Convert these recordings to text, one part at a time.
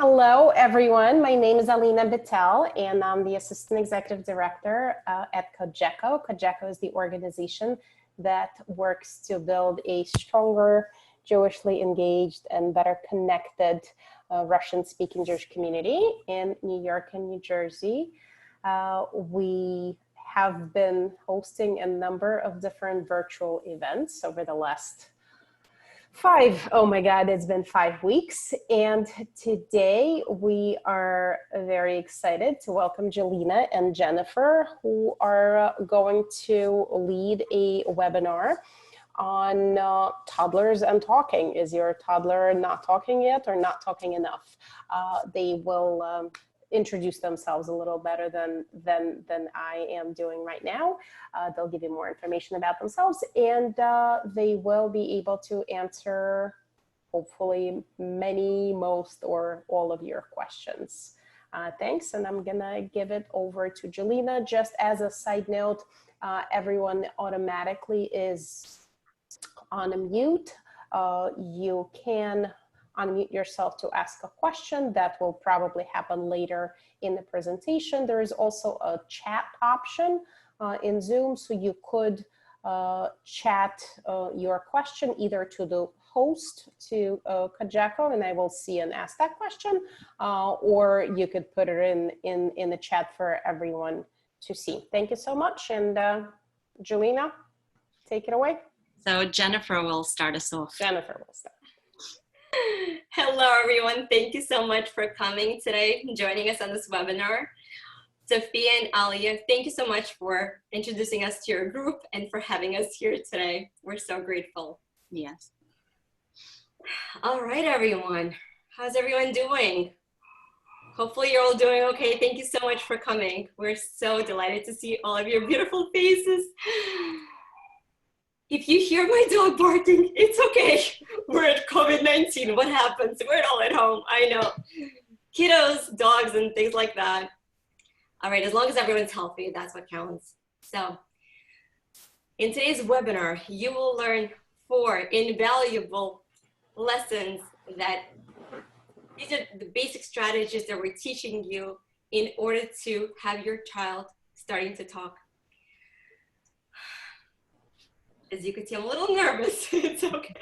Hello, everyone. My name is Alina Bittel, and I'm the Assistant Executive Director at COJECO. COJECO is the organization that works to build a stronger, Jewishly engaged, and better connected Russian-speaking Jewish community in New York and New Jersey. We have been hosting a number of different virtual events over the last it's been 5 weeks. And today we are very excited to welcome Jelena and Jennifer, who are going to lead a webinar on toddlers and talking. Is your toddler not talking yet or not talking enough? They will introduce themselves a little better than I am doing right now. They'll give you more information about themselves, and they will be able to answer hopefully many, most, or all of your questions. Thanks, and I'm gonna give it over to Jelena. Just as a side note, everyone automatically is on mute. You can unmute yourself to ask a question. That will probably happen later in the presentation. There is also a chat option in Zoom, so you could chat your question either to the host, to COJECO, and I will see and ask that question, or you could put it in the chat for everyone to see. Thank you so much, and Jelena, take it away. So Jennifer will start us off. Jennifer will start. Hello, everyone. Thank you so much for coming today and joining us on this webinar. Sophia and Alia, thank you so much for introducing us to your group and for having us here today. We're so grateful. Yes. All right, everyone. How's everyone doing? Hopefully you're all doing okay. Thank you so much for coming. We're so delighted to see all of your beautiful faces. If you hear my dog barking, it's okay. We're at COVID-19. What happens? We're all at home. I know. Kiddos, dogs, and things like that. All right, as long as everyone's healthy, that's what counts. So, in today's webinar, you will learn 4 invaluable lessons that these are the basic strategies that we're teaching you in order to have your child starting to talk. As you can see, I'm a little nervous. It's okay.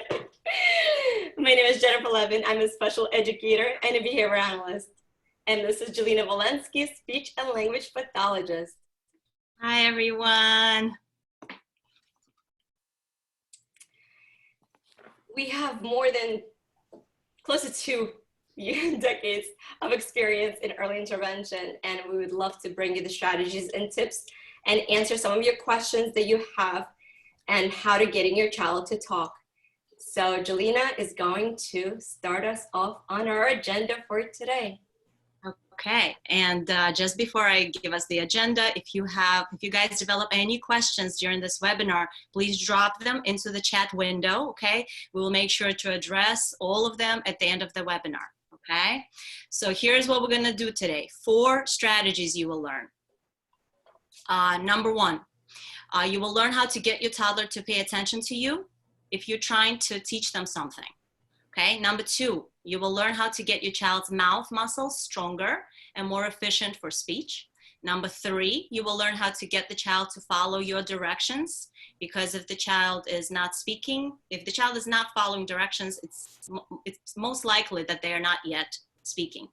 My name is Jennifer Levin. I'm a special educator and a behavior analyst. And this is Jelena Viensky, speech and language pathologist. Hi, everyone. We have more than close to 2 decades of experience in early intervention, and we would love to bring you the strategies and tips and answer some of your questions that you have and how to getting your child to talk. So Jelena is going to start us off on our agenda for today. Okay, and just before I give us the agenda, if you guys develop any questions during this webinar, please drop them into the chat window, okay? We will make sure to address all of them at the end of the webinar, okay? So here's what we're gonna do today. 4 strategies you will learn. Number 1, you will learn how to get your toddler to pay attention to you if you're trying to teach them something. Okay, number 2, you will learn how to get your child's mouth muscles stronger and more efficient for speech. Number 3, you will learn how to get the child to follow your directions, because if the child is not speaking, if the child is not following directions, it's most likely that they are not yet speaking.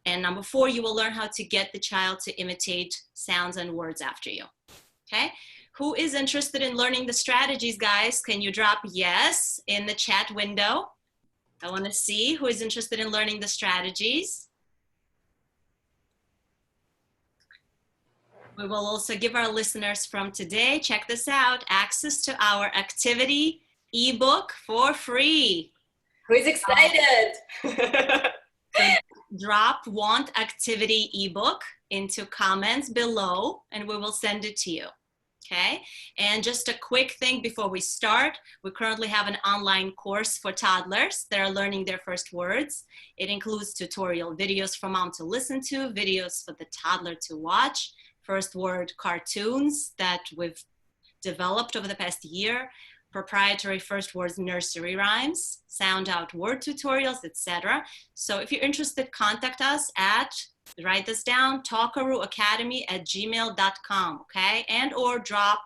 And number 4, you will learn how to get the child to imitate sounds and words after you. Okay, who is interested in learning the strategies, guys? Can you drop yes in the chat window? I want to see who is interested in learning the strategies. We will also give our listeners from today, check this out, access to our activity ebook for free. Who's excited? Drop want activity ebook into comments below and we will send it to you. Okay, and just a quick thing before we start, we currently have an online course for toddlers that are learning their first words. It includes tutorial videos for mom to listen to, videos for the toddler to watch, first word cartoons that we've developed over the past year, proprietary first words nursery rhymes, sound out word tutorials, etc. So if you're interested, contact us at, write this down, talkarooacademy@gmail.com, okay? And or drop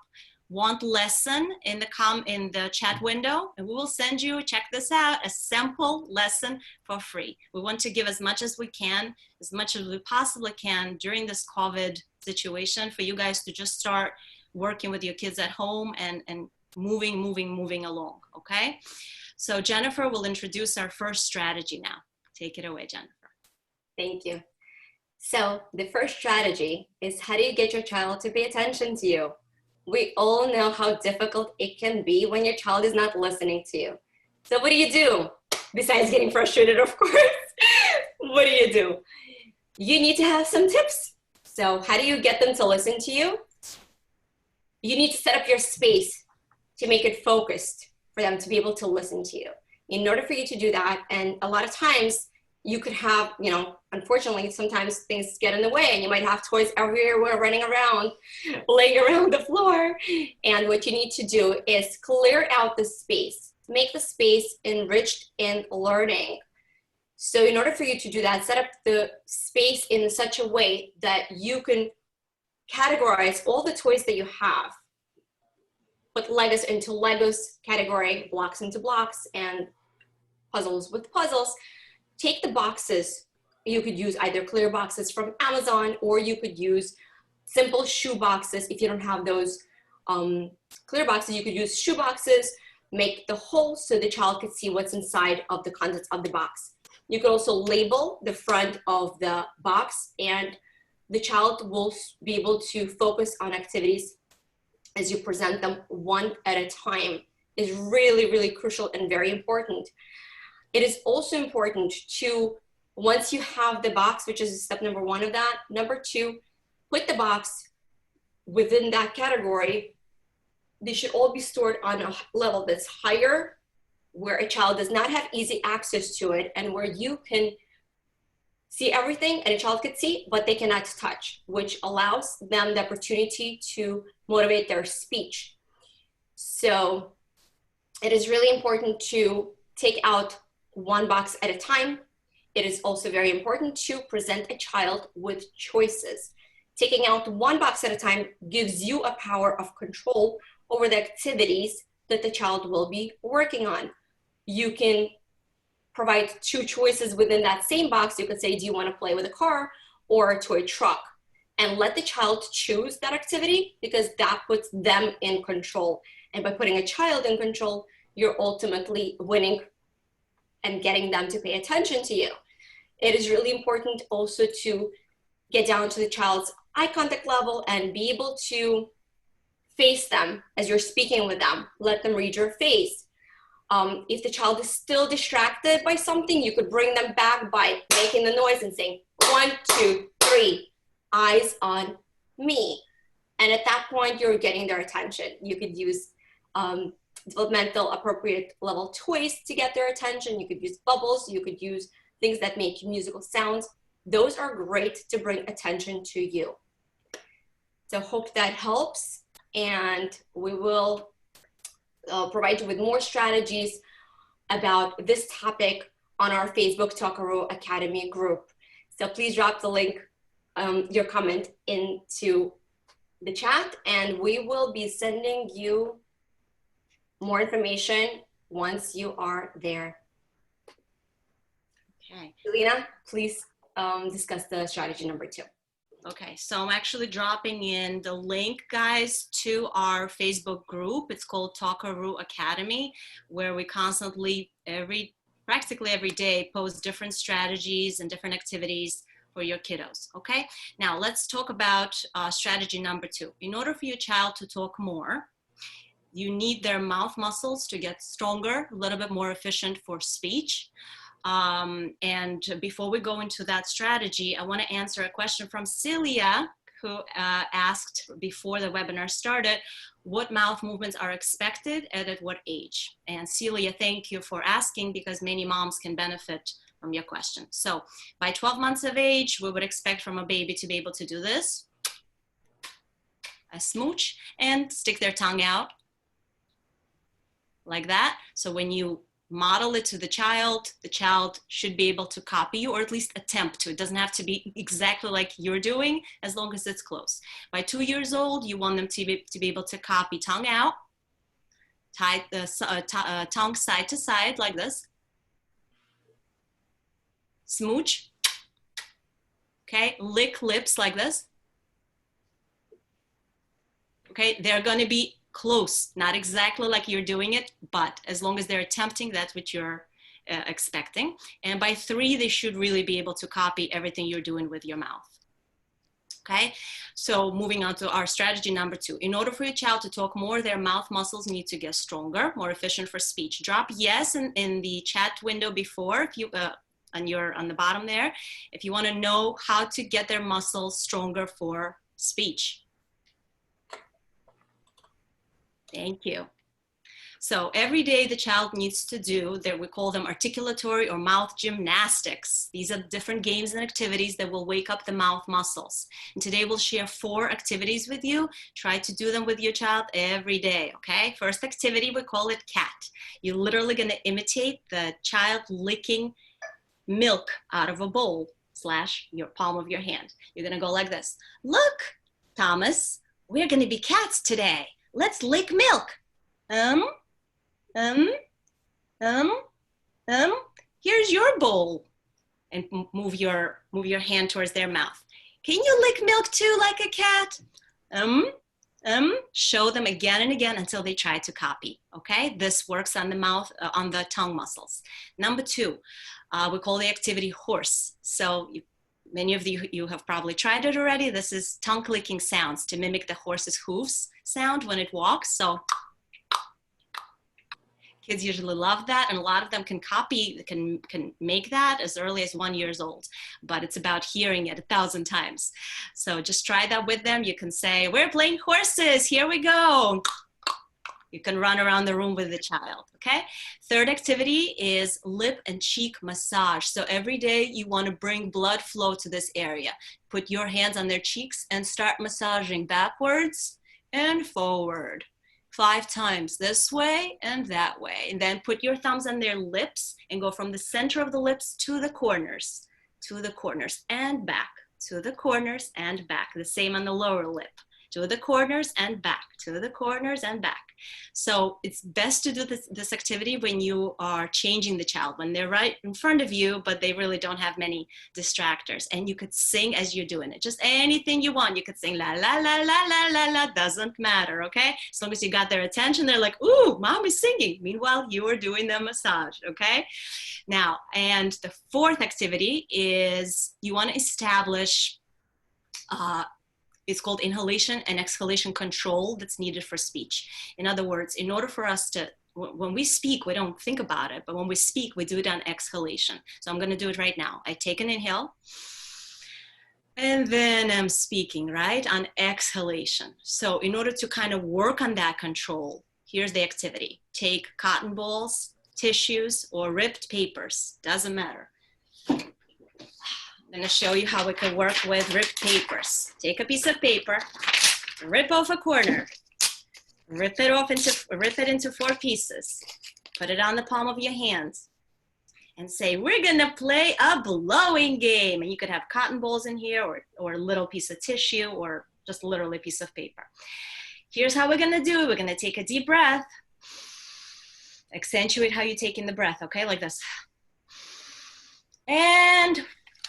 want lesson in the chat window, and we will send you, check this out, a sample lesson for free. We want to give as much as we can, as much as we possibly can during this COVID situation for you guys to just start working with your kids at home and moving along, okay? So Jennifer will introduce our first strategy now. Take it away, Jennifer. Thank you. So the first strategy is, how do you get your child to pay attention to you? We all know how difficult it can be when your child is not listening to you. So what do you do? Besides getting frustrated, of course, what do? You need to have some tips. So how do you get them to listen to you? You need to set up your space to make it focused for them to be able to listen to you. In order for you to do that, and a lot of times you could have, unfortunately, sometimes things get in the way and you might have toys everywhere running around, laying around the floor. And what you need to do is clear out the space, make the space enriched in learning. So in order for you to do that, set up the space in such a way that you can categorize all the toys that you have. Put Legos into Legos category, blocks into blocks, and puzzles with puzzles. Take the boxes. You could use either clear boxes from Amazon, or you could use simple shoe boxes. If you don't have those clear boxes, you could use shoe boxes. Make the hole so the child could see what's inside of the contents of the box. You could also label the front of the box, and the child will be able to focus on activities as you present them one at a time. Is really, really crucial and very important. It is also important to, once you have the box, which is step number one of that, number two, put the box within that category. They should all be stored on a level that's higher, where a child does not have easy access to it, and where you can see everything and a child could see, but they cannot touch, which allows them the opportunity to motivate their speech. So it is really important to take out one box at a time. It is also very important to present a child with choices. Taking out one box at a time gives you a power of control over the activities that the child will be working on. You can provide two choices within that same box. You could say, do you want to play with a car or a toy truck? And let the child choose that activity, because that puts them in control. And by putting a child in control, you're ultimately winning and getting them to pay attention to you. It is really important also to get down to the child's eye contact level and be able to face them as you're speaking with them. Let them read your face. If the child is still distracted by something, you could bring them back by making the noise and saying, 1, 2, 3, eyes on me. And at that point, you're getting their attention. You could use developmental appropriate level toys to get their attention. You could use bubbles. You could use things that make musical sounds. Those are great to bring attention to you. So hope that helps. And we will provide you with more strategies about this topic on our Facebook Talkaroo Academy group. So please drop the link, your comment into the chat, and we will be sending you more information once you are there. Okay. Jelena, please discuss the strategy number 2. Okay, so I'm actually dropping in the link, guys, to our Facebook group. It's called Talkaroo Academy, where we constantly, practically every day, post different strategies and different activities for your kiddos, okay? Now, let's talk about strategy number 2. In order for your child to talk more, you need their mouth muscles to get stronger, a little bit more efficient for speech. And before we go into that strategy, I want to answer a question from Celia, who asked before the webinar started, what mouth movements are expected and at what age? And Celia, thank you for asking, because many moms can benefit from your question. So by 12 months of age, we would expect from a baby to be able to do this, a smooch, and stick their tongue out, like that. So when you model it to the child should be able to copy you, or at least attempt to. It doesn't have to be exactly like you're doing, as long as it's close. By 2 years old, you want them to be able to copy tongue out, tie the tongue side to side like this, smooch, okay, lick lips like this. Okay, they're going to be close, not exactly like you're doing it, but as long as they're attempting, that's what you're expecting. And by 3, they should really be able to copy everything you're doing with your mouth. Okay, so moving on to our strategy number 2. In order for your child to talk more, their mouth muscles need to get stronger, more efficient for speech. Drop yes in the chat window before, if you on the bottom there, if you want to know how to get their muscles stronger for speech. Thank you. So every day the child needs to do, we call them articulatory or mouth gymnastics. These are different games and activities that will wake up the mouth muscles. And today we'll share 4 activities with you. Try to do them with your child every day, okay? First activity, we call it cat. You're literally going to imitate the child licking milk out of a bowl / your palm of your hand. You're going to go like this. Look, Thomas, we're going to be cats today. Let's lick milk. Here's your bowl. And move your hand towards their mouth. Can you lick milk too like a cat? Show them again and again until they try to copy, okay? This works on the mouth, on the tongue muscles. Number 2, we call the activity horse. So many of you have probably tried it already. This is tongue clicking sounds to mimic the horse's hooves sound when it walks. So kids usually love that, and a lot of them can copy, can make that as early as 1 year old, but it's about hearing it 1,000 times. So just try that with them. You can say, we're playing horses, here we go. You can run around the room with the child, okay? Third activity is lip and cheek massage. So every day you want to bring blood flow to this area. Put your hands on their cheeks and start massaging backwards and forward. 5 times this way and that way. And then put your thumbs on their lips and go from the center of the lips to the corners and back, to the corners and back. The same on the lower lip. To the corners and back, to the corners and back. So it's best to do this activity when you are changing the child, when they're right in front of you, but they really don't have many distractors. And you could sing as you're doing it, just anything you want. You could sing la, la, la, la, la, la, la, doesn't matter, okay? As long as you got their attention, they're like, ooh, mom is singing. Meanwhile, you are doing the massage, okay? Now, and the 4th activity is you want to establish it's called inhalation and exhalation control that's needed for speech. In other words, in order for us to, when we speak, we don't think about it, but when we speak, we do it on exhalation. So I'm going to do it right now. I take an inhale, and then I'm speaking, right, on exhalation. So in order to kind of work on that control, here's the activity. Take cotton balls, tissues, or ripped papers, doesn't matter. I'm going to show you how we can work with ripped papers. Take a piece of paper, rip off a corner, rip it into 4 pieces, put it on the palm of your hand, and say, we're going to play a blowing game. And you could have cotton balls in here, or a little piece of tissue, or just literally a piece of paper. Here's how we're going to do it. We're going to take a deep breath. Accentuate how you take in the breath, okay? Like this. And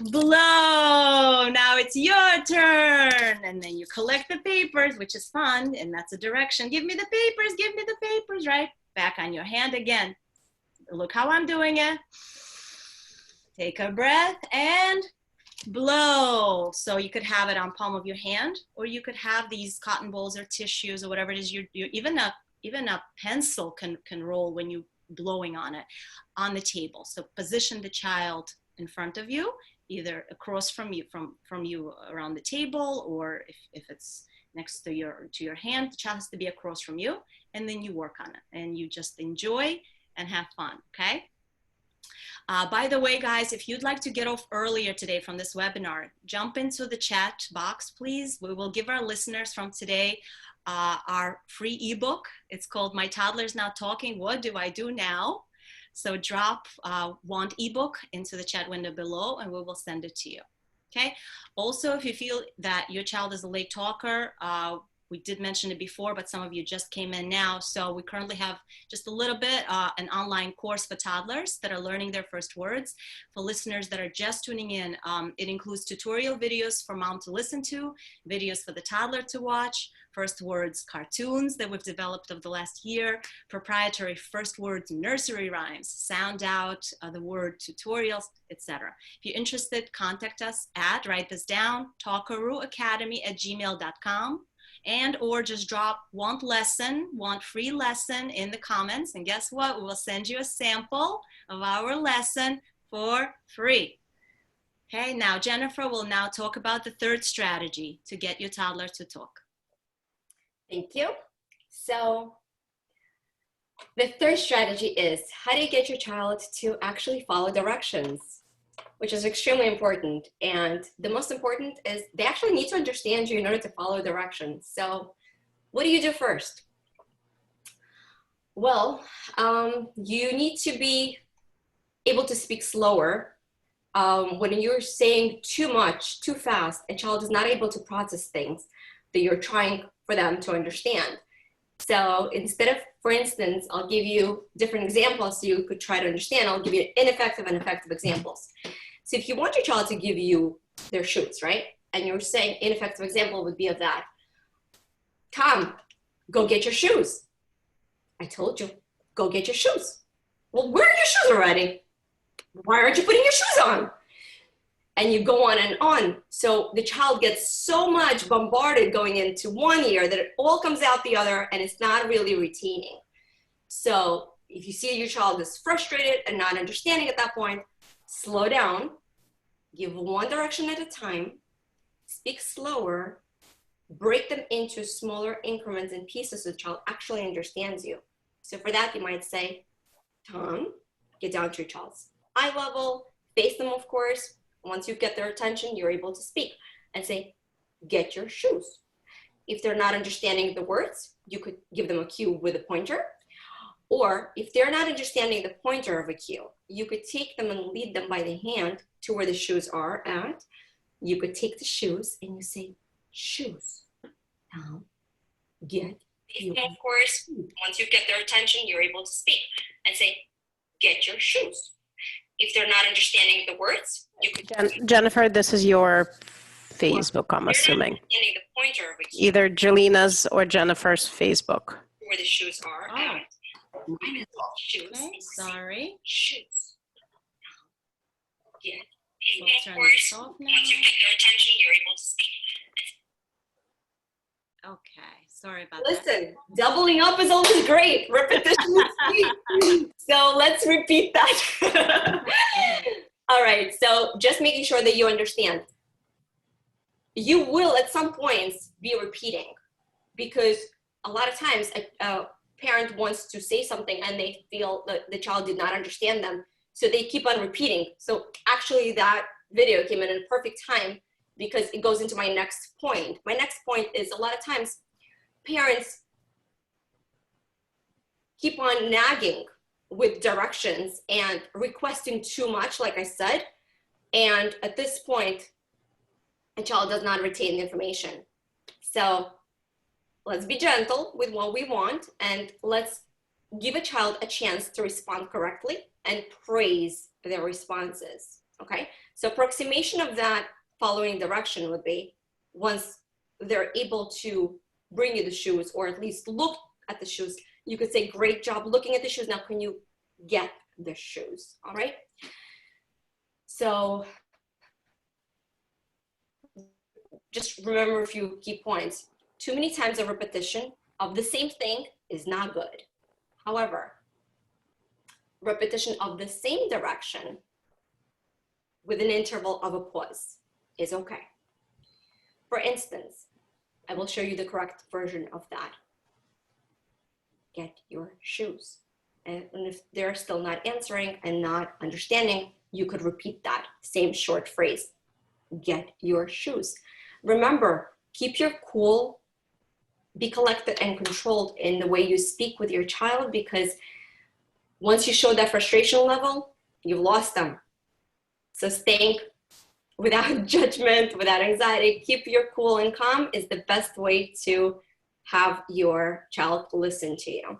blow. Now it's your turn. And then you collect the papers, which is fun, and that's a direction. Give me the papers, right? Back on your hand again. Look how I'm doing it. Take a breath and blow. So you could have it on palm of your hand, or you could have these cotton balls or tissues or whatever it is. Even a pencil can roll when you're blowing on it on the table. So position the child in front of you, either across from you around the table, or if it's next to your hand, the child has to be across from you, and then you work on it and you just enjoy and have fun, okay? By the way, guys, if you'd like to get off earlier today from this webinar, jump into the chat box, please. We will give our listeners from today our free ebook. It's called My Toddler's Not Talking, What Do I Do Now? So drop want ebook into the chat window below and we will send it to you. Okay. Also, if you feel that your child is a late talker, we did mention it before, but some of you just came in now. So we currently have just a little bit, an online course for toddlers that are learning their first words. For listeners that are just tuning in, it includes tutorial videos for mom to listen to, videos for the toddler to watch, first words cartoons that we've developed over the last year, proprietary first words nursery rhymes, sound out the word tutorials, etc. If you're interested, contact us at, write this down, Talkaroo Academy @gmail.com. And or just drop want free lesson in the comments, and guess what? We will send you a sample of our lesson for free. Okay, now Jennifer will now talk about the third strategy to get your toddler to talk. Thank you. So the third strategy is, how do you get your child to actually follow directions? Which is extremely important. And the most important is they actually need to understand you in order to follow directions. So what do you do first? Well, you need to be able to speak slower. When you're saying too much, too fast, a child is not able to process things that you're trying for them to understand. So instead of, for instance, I'll give you different examples so you could try to understand. I'll give you ineffective and effective examples. So if you want your child to give you their shoes, right? And you're saying ineffective example would be of that. Tom, go get your shoes. I told you, go get your shoes. Well, where are your shoes already? Why aren't you putting your shoes on? And you go on and on. So the child gets so much bombarded going into one ear that it all comes out the other and it's not really retaining. So if you see your child is frustrated and not understanding at that point, slow down, give one direction at a time, speak slower, break them into smaller increments and pieces so the child actually understands you. So for that, you might say, Tom, get down to your child's eye level, face them, of course. Once you get their attention, you're able to speak and say, get your shoes. If they're not understanding the words, you could give them a cue with a pointer. Or if they're not understanding the pointer of a cue, you could take them and lead them by the hand to where the shoes are at. You could take the shoes and you say, shoes. Now, get your shoes. Of course, once you get their attention, you're able to speak and say, get your shoes. If they're not understanding the words, you could... Jennifer, this is your Facebook, I'm assuming. Understanding the pointer of a cue. Either Jelena's or Jennifer's Facebook. Where the shoes are at. Mine is all shoes. Okay, sorry. Shoes. Get. We'll turn this off now. Once you get their attention, you're able to speak. Okay, sorry about that. Listen, doubling up is always great. Repetition is key. So let's repeat that. All right, so just making sure that you understand. You will at some points be repeating because a lot of times a parent wants to say something and they feel that the child did not understand them. So they keep on repeating. So actually that video came in a perfect time because it goes into my next point. My next point is a lot of times parents keep on nagging with directions and requesting too much, like I said. And at this point, a child does not retain the information. So let's be gentle with what we want and let's give a child a chance to respond correctly and praise their responses, okay? So approximation of that following direction would be once they're able to bring you the shoes or at least look at the shoes, you could say, great job looking at the shoes. Now, can you get the shoes, all right? So just remember a few key points. Too many times of repetition of the same thing is not good. However, repetition of the same direction with an interval of a pause is okay. For instance, I will show you the correct version of that. Get your shoes. And if they're still not answering and not understanding, you could repeat that same short phrase. Get your shoes. Remember, keep your cool, be collected and controlled in the way you speak with your child, because once you show that frustration level, you've lost them. So staying without judgment, without anxiety, keep your cool and calm is the best way to have your child listen to you.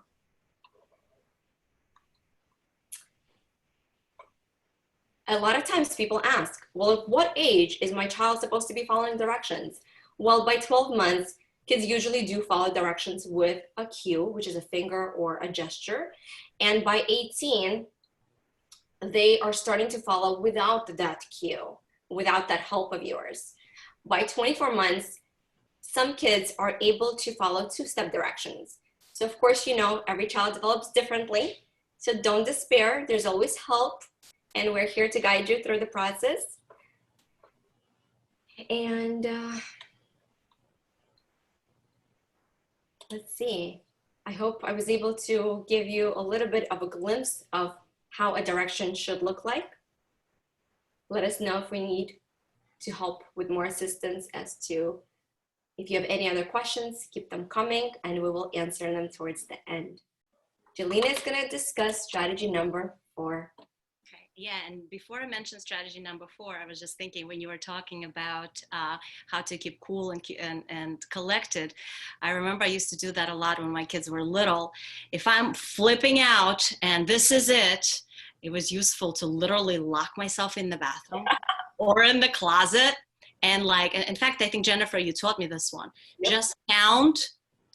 A lot of times people ask, well, at what age is my child supposed to be following directions? Well, by 12 months, kids usually do follow directions with a cue, which is a finger or a gesture. And by 18, they are starting to follow without that cue, without that help of yours. By 24 months, some kids are able to follow two-step directions. So of course, you know, every child develops differently. So don't despair, there's always help. And we're here to guide you through the process. And let's see. I hope I was able to give you a little bit of a glimpse of how a direction should look like. Let us know if we need to help with more assistance as to if you have any other questions, keep them coming and we will answer them towards the end. Jelena is going to discuss strategy number 4. Yeah, and before I mention strategy number 4, I was just thinking when you were talking about how to keep cool and collected. I remember I used to do that a lot when my kids were little. If I'm flipping out and this is it, it was useful to literally lock myself in the bathroom or in the closet. And like, in fact, I think Jennifer, you taught me this one. Yep. Just count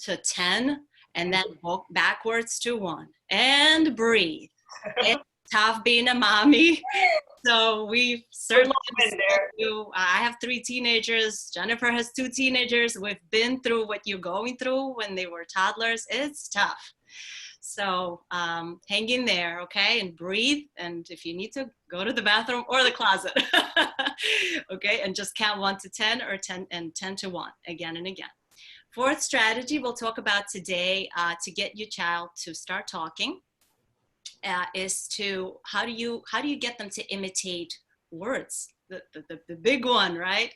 to 10 and then walk backwards to 1 and breathe. It's tough being a mommy. So we've certainly been there. I have 3 teenagers. Jennifer has 2 teenagers. We've been through what you're going through when they were toddlers. It's tough. So hang in there, okay, and breathe. And if you need to, go to the bathroom or the closet, okay, and just count 1 to 10 or 10 and 10 to 1 again and again. 4th strategy we'll talk about today to get your child to start talking is to how do you get them to imitate words? The big one, right?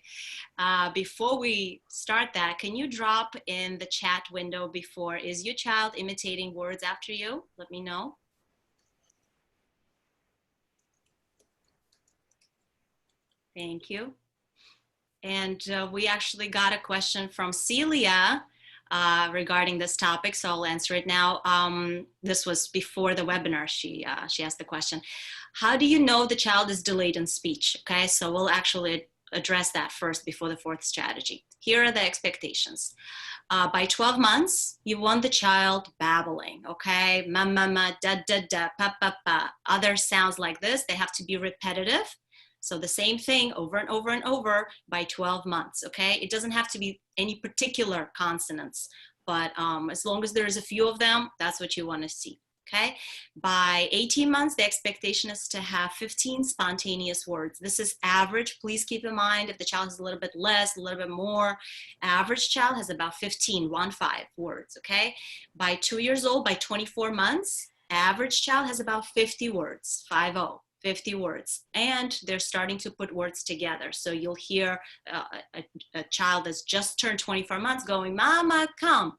Before we start that, can you drop in the chat window before, is your child imitating words after you? Let me know. Thank you. And we actually got a question from Celia regarding this topic, so I'll answer it now. This was before the webinar. She asked the question. How do you know the child is delayed in speech? Okay, so we'll actually address that first before the 4th strategy. Here are the expectations. By 12 months, you want the child babbling, okay? Ma, ma, ma, da, da, da, pa, pa, pa. Other sounds like this, they have to be repetitive. So the same thing over and over and over by 12 months, okay? It doesn't have to be any particular consonants, but as long as there's a few of them, that's what you want to see, okay? By 18 months, the expectation is to have 15 spontaneous words. This is average. Please keep in mind if the child has a little bit less, a little bit more. Average child has about 15 words, okay? By 2 years old, by 24 months, average child has about 50 words, 50 words, and they're starting to put words together. So you'll hear a child that's just turned 24 months going, Mama, come,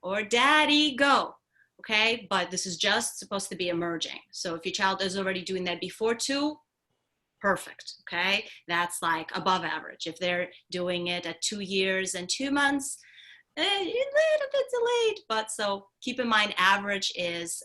or Daddy, go, okay? But this is just supposed to be emerging. So if your child is already doing that before 2, perfect, okay? That's like above average. If they're doing it at 2 years and 2 months, a little bit delayed, but so keep in mind average is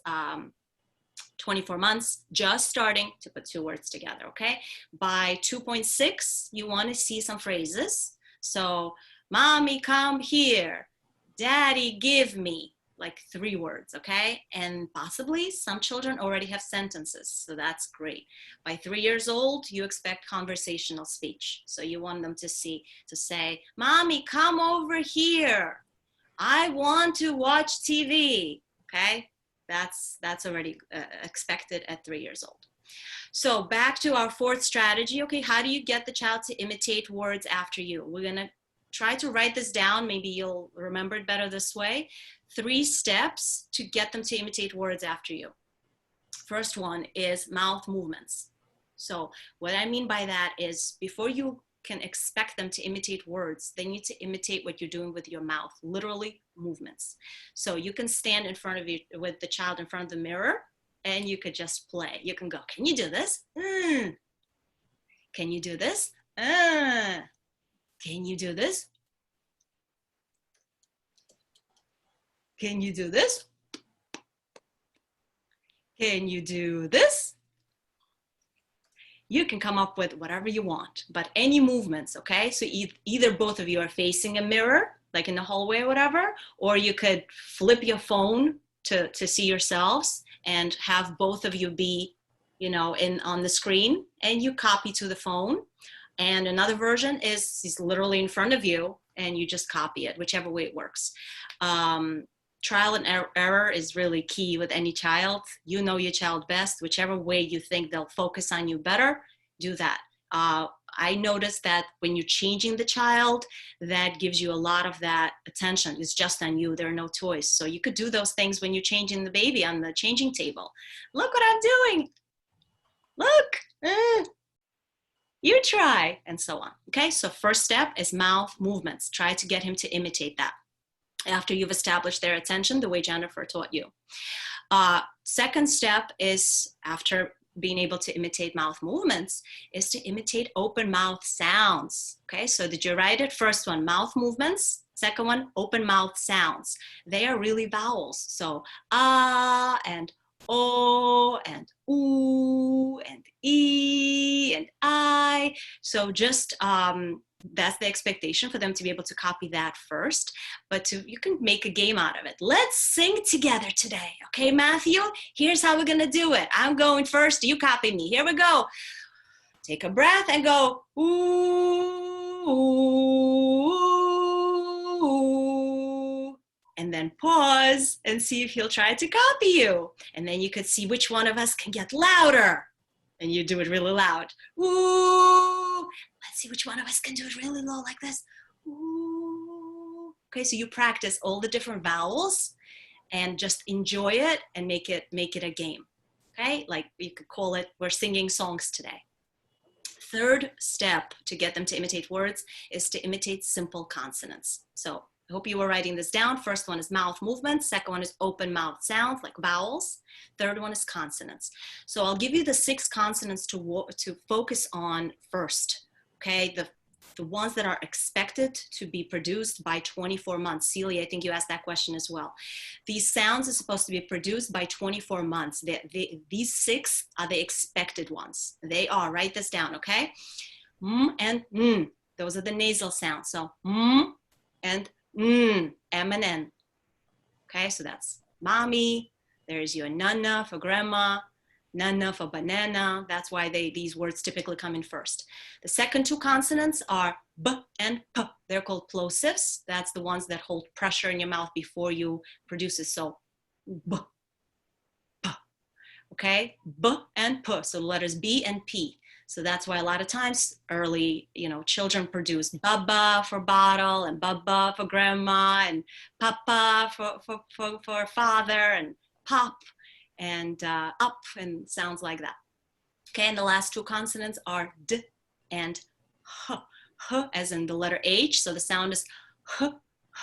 24 months, just starting to put 2 words together, okay? By 2.6, you want to see some phrases. So, Mommy, come here. Daddy, give me. Like 3 words, okay? And possibly some children already have sentences, so that's great. By 3 years old, you expect conversational speech. So you want them to say, Mommy, come over here. I want to watch TV, okay? That's already expected at 3 years old. So back to our 4th strategy. Okay, how do you get the child to imitate words after you? We're gonna try to write this down. Maybe you'll remember it better this way. 3 steps to get them to imitate words after you. First one is mouth movements. So what I mean by that is before you can expect them to imitate words, they need to imitate what you're doing with your mouth, literally movements. So you can stand in front of you with the child in front of the mirror, and you could just play. You can go, can you do this? Can you do this? Can you do this? Can you do this? Can you do this? You can come up with whatever you want, but any movements, okay? So either both of you are facing a mirror, like in the hallway or whatever, or you could flip your phone to see yourselves and have both of you be, you know, on the screen, and you copy to the phone. And another version is he's literally in front of you and you just copy it, whichever way it works. Trial and error is really key with any child. You know your child best. Whichever way you think they'll focus on you better, do that. I noticed that when you're changing the child, that gives you a lot of that attention. It's just on you. There are no toys. So you could do those things when you're changing the baby on the changing table. Look what I'm doing. Look. You try, and so on. Okay, so first step is mouth movements. Try to get him to imitate that after you've established their attention the way Jennifer taught you. Second step is, after being able to imitate mouth movements, is to imitate open mouth sounds. Okay, so did you write it? First one, mouth movements. Second one, open mouth sounds. They are really vowels. So ah and o and oo and e and I. So just that's the expectation, for them to be able to copy that first, but you can make a game out of it. Let's sing together today. Okay, Matthew, here's how we're gonna do it. I'm going first, you copy me. Here we go. Take a breath and go, ooh, ooh, and then pause and see if he'll try to copy you. And then you could see which one of us can get louder. And you do it really loud. Ooh. Let's see which one of us can do it really low like this. Ooh. Okay, so you practice all the different vowels and just enjoy it and make it a game. Okay, like you could call it, we're singing songs today. Third step to get them to imitate words is to imitate simple consonants. So I hope you were writing this down. First one is mouth movements. Second one is open mouth sounds, like vowels. Third one is consonants. So I'll give you the 6 consonants to focus on first. Okay, the ones that are expected to be produced by 24 months. Celia, I think you asked that question as well. These sounds are supposed to be produced by 24 months. These 6 are the expected ones. They are, write this down, okay? And those are the nasal sounds. So and M and N. Okay, so that's mommy. There's your nana for grandma, nana for banana. That's why these words typically come in first. The second 2 consonants are B and P. They're called plosives. That's the ones that hold pressure in your mouth before you produce it. So B, P. Okay, B and P. So letters B and P. So that's why a lot of times early, children produce baba for bottle and baba for grandma and papa for father and pop and up and sounds like that. Okay, and the last 2 consonants are D and H. H as in the letter H. So the sound is H,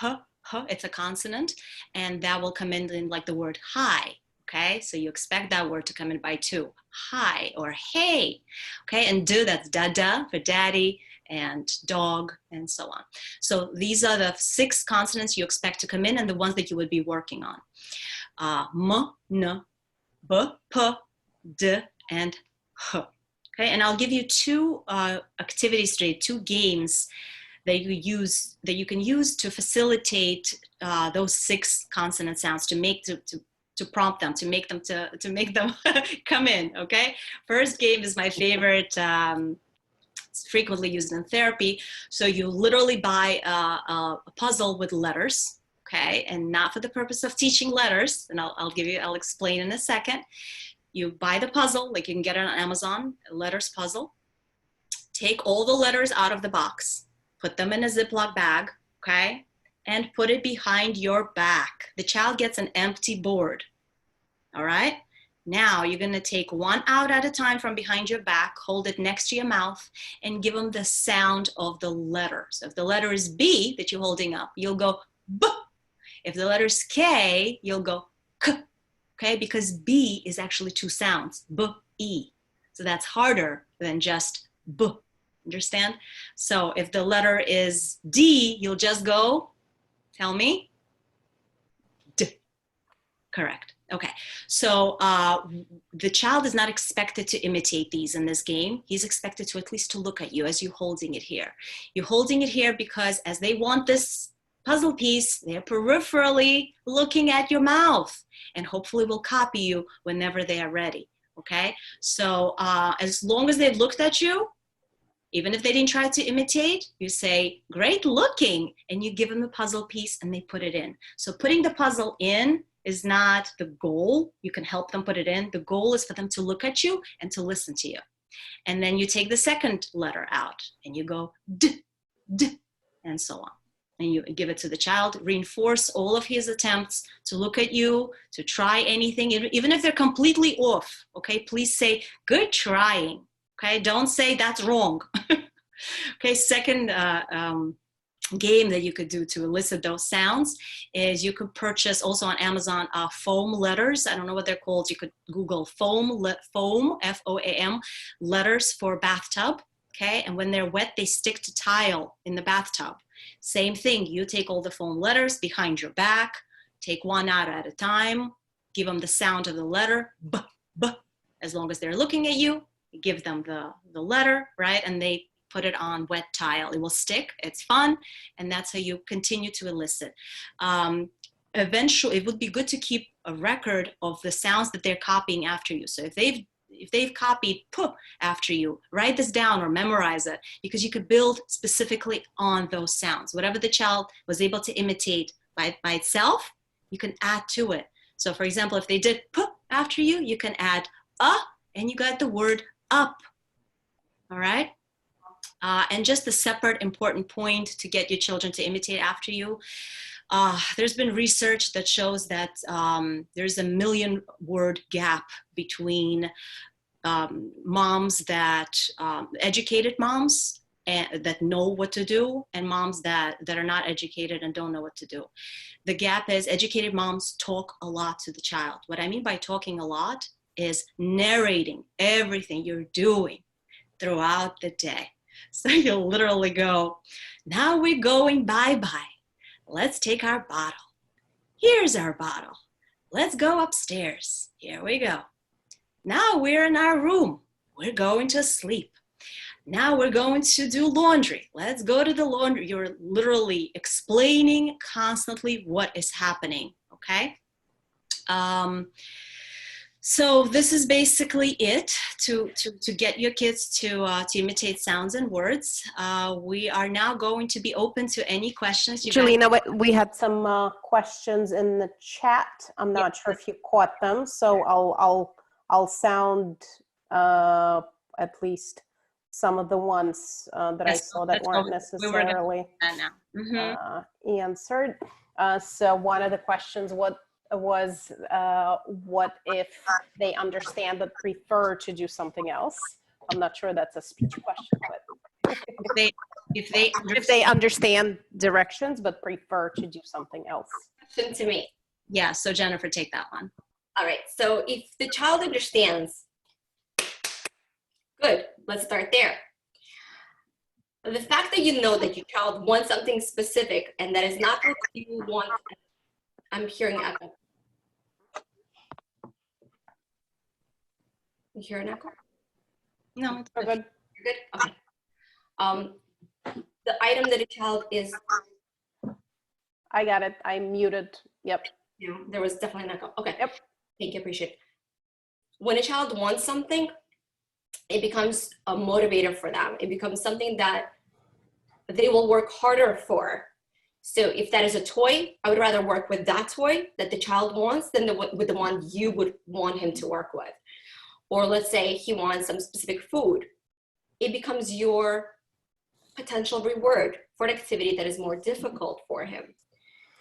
H, H. It's a consonant, and that will come in like the word hi. Okay, so you expect that word to come in by 2. Hi or hey. Okay, and do, that's dada for daddy and dog and so on. So these are the 6 consonants you expect to come in and the ones that you would be working on. M, N, B, P, D, and H. Okay, and I'll give you 2 activities today, 2 games that you can use to facilitate those 6 consonant sounds, to prompt them, to make them come in. Okay, first game is my favorite. It's frequently used in therapy. So you literally buy a puzzle with letters. Okay, and not for the purpose of teaching letters, and I'll explain in a second. You buy the puzzle, like you can get it on Amazon, a letters puzzle. Take all the letters out of the box, put them in a Ziploc bag, okay, and put it behind your back. The child gets an empty board, all right? Now you're going to take one out at a time from behind your back, hold it next to your mouth, and give them the sound of the letter. So if the letter is B that you're holding up, you'll go B. If the letter is K, you'll go K. Okay, because B is actually two sounds, B, E. So that's harder than just B. Understand? So if the letter is D, you'll just go, tell me, D. Correct. Okay, so the child is not expected to imitate these in this game. He's expected to at least to look at you as you're holding it here. You're holding it here because as they want this puzzle piece, they're peripherally looking at your mouth and hopefully will copy you whenever they are ready, okay? So as long as they've looked at you, even if they didn't try to imitate, you say, great looking, and you give them a puzzle piece and they put it in. So putting the puzzle in is not the goal. You can help them put it in. The goal is for them to look at you and to listen to you. And then you take the second letter out and you go D, D, and so on. And you give it to the child, reinforce all of his attempts to look at you, to try anything, even if they're completely off, okay? Please say, good trying, okay? Don't say that's wrong. Okay, second game that you could do to elicit those sounds is you could purchase also on Amazon foam letters. I don't know what they're called. You could Google foam, F-O-A-M, letters for bathtub, okay? And when they're wet, they stick to tile in the bathtub. Same thing, you take all the foam letters behind your back, take one out at a time, give them the sound of the letter, B, B. As long as they're looking at you, you give them the letter, right? And they put it on wet tile. It will stick, it's fun, and that's how you continue to elicit. Eventually, it would be good to keep a record of the sounds that they're copying after you. So if they've copied P after you, write this down or memorize it, because you could build specifically on those sounds. Whatever the child was able to imitate by itself, you can add to it. So for example, if they did P after you, you can add and you got the word up, all right? And just a separate important point to get your children to imitate after you. There's been research that shows that there's a 1 million word gap between moms that, educated moms that know what to do, and moms that are not educated and don't know what to do. The gap is educated moms talk a lot to the child. What I mean by talking a lot is narrating everything you're doing throughout the day. So you'll literally go, now we're going bye-bye. Let's take our bottle. Here's our bottle. Let's go upstairs. Here we go. Now we're in our room. We're going to sleep. Now we're going to do laundry. Let's go to the laundry. You're literally explaining constantly what is happening, okay? So this is basically it to get your kids to imitate sounds and words. We are now going to be open to any questions. Jelena, we had some questions in the chat. I'm not sure if you caught them, so I'll sound at least some of the ones that I saw that weren't necessarily answered. So one of the questions was what if they understand but prefer to do something else? I'm not sure that's a speech question, but if they understand directions but prefer to do something else. Question to me. Yeah, so Jennifer, take that one. All right, so if the child understands, good, let's start there. The fact that you know that your child wants something specific and that is not what you want. I'm hearing echo. You hear an echo? No, it's good. You're good? Okay. The item that a child is... I got it. I muted. Yep. Yeah, there was definitely an echo. Okay. Yep. Thank you. Appreciate it. When a child wants something, it becomes a motivator for them. It becomes something that they will work harder for. So if that is a toy, I would rather work with that toy that the child wants than with the one you would want him to work with. Or let's say he wants some specific food. It becomes your potential reward for an activity that is more difficult for him.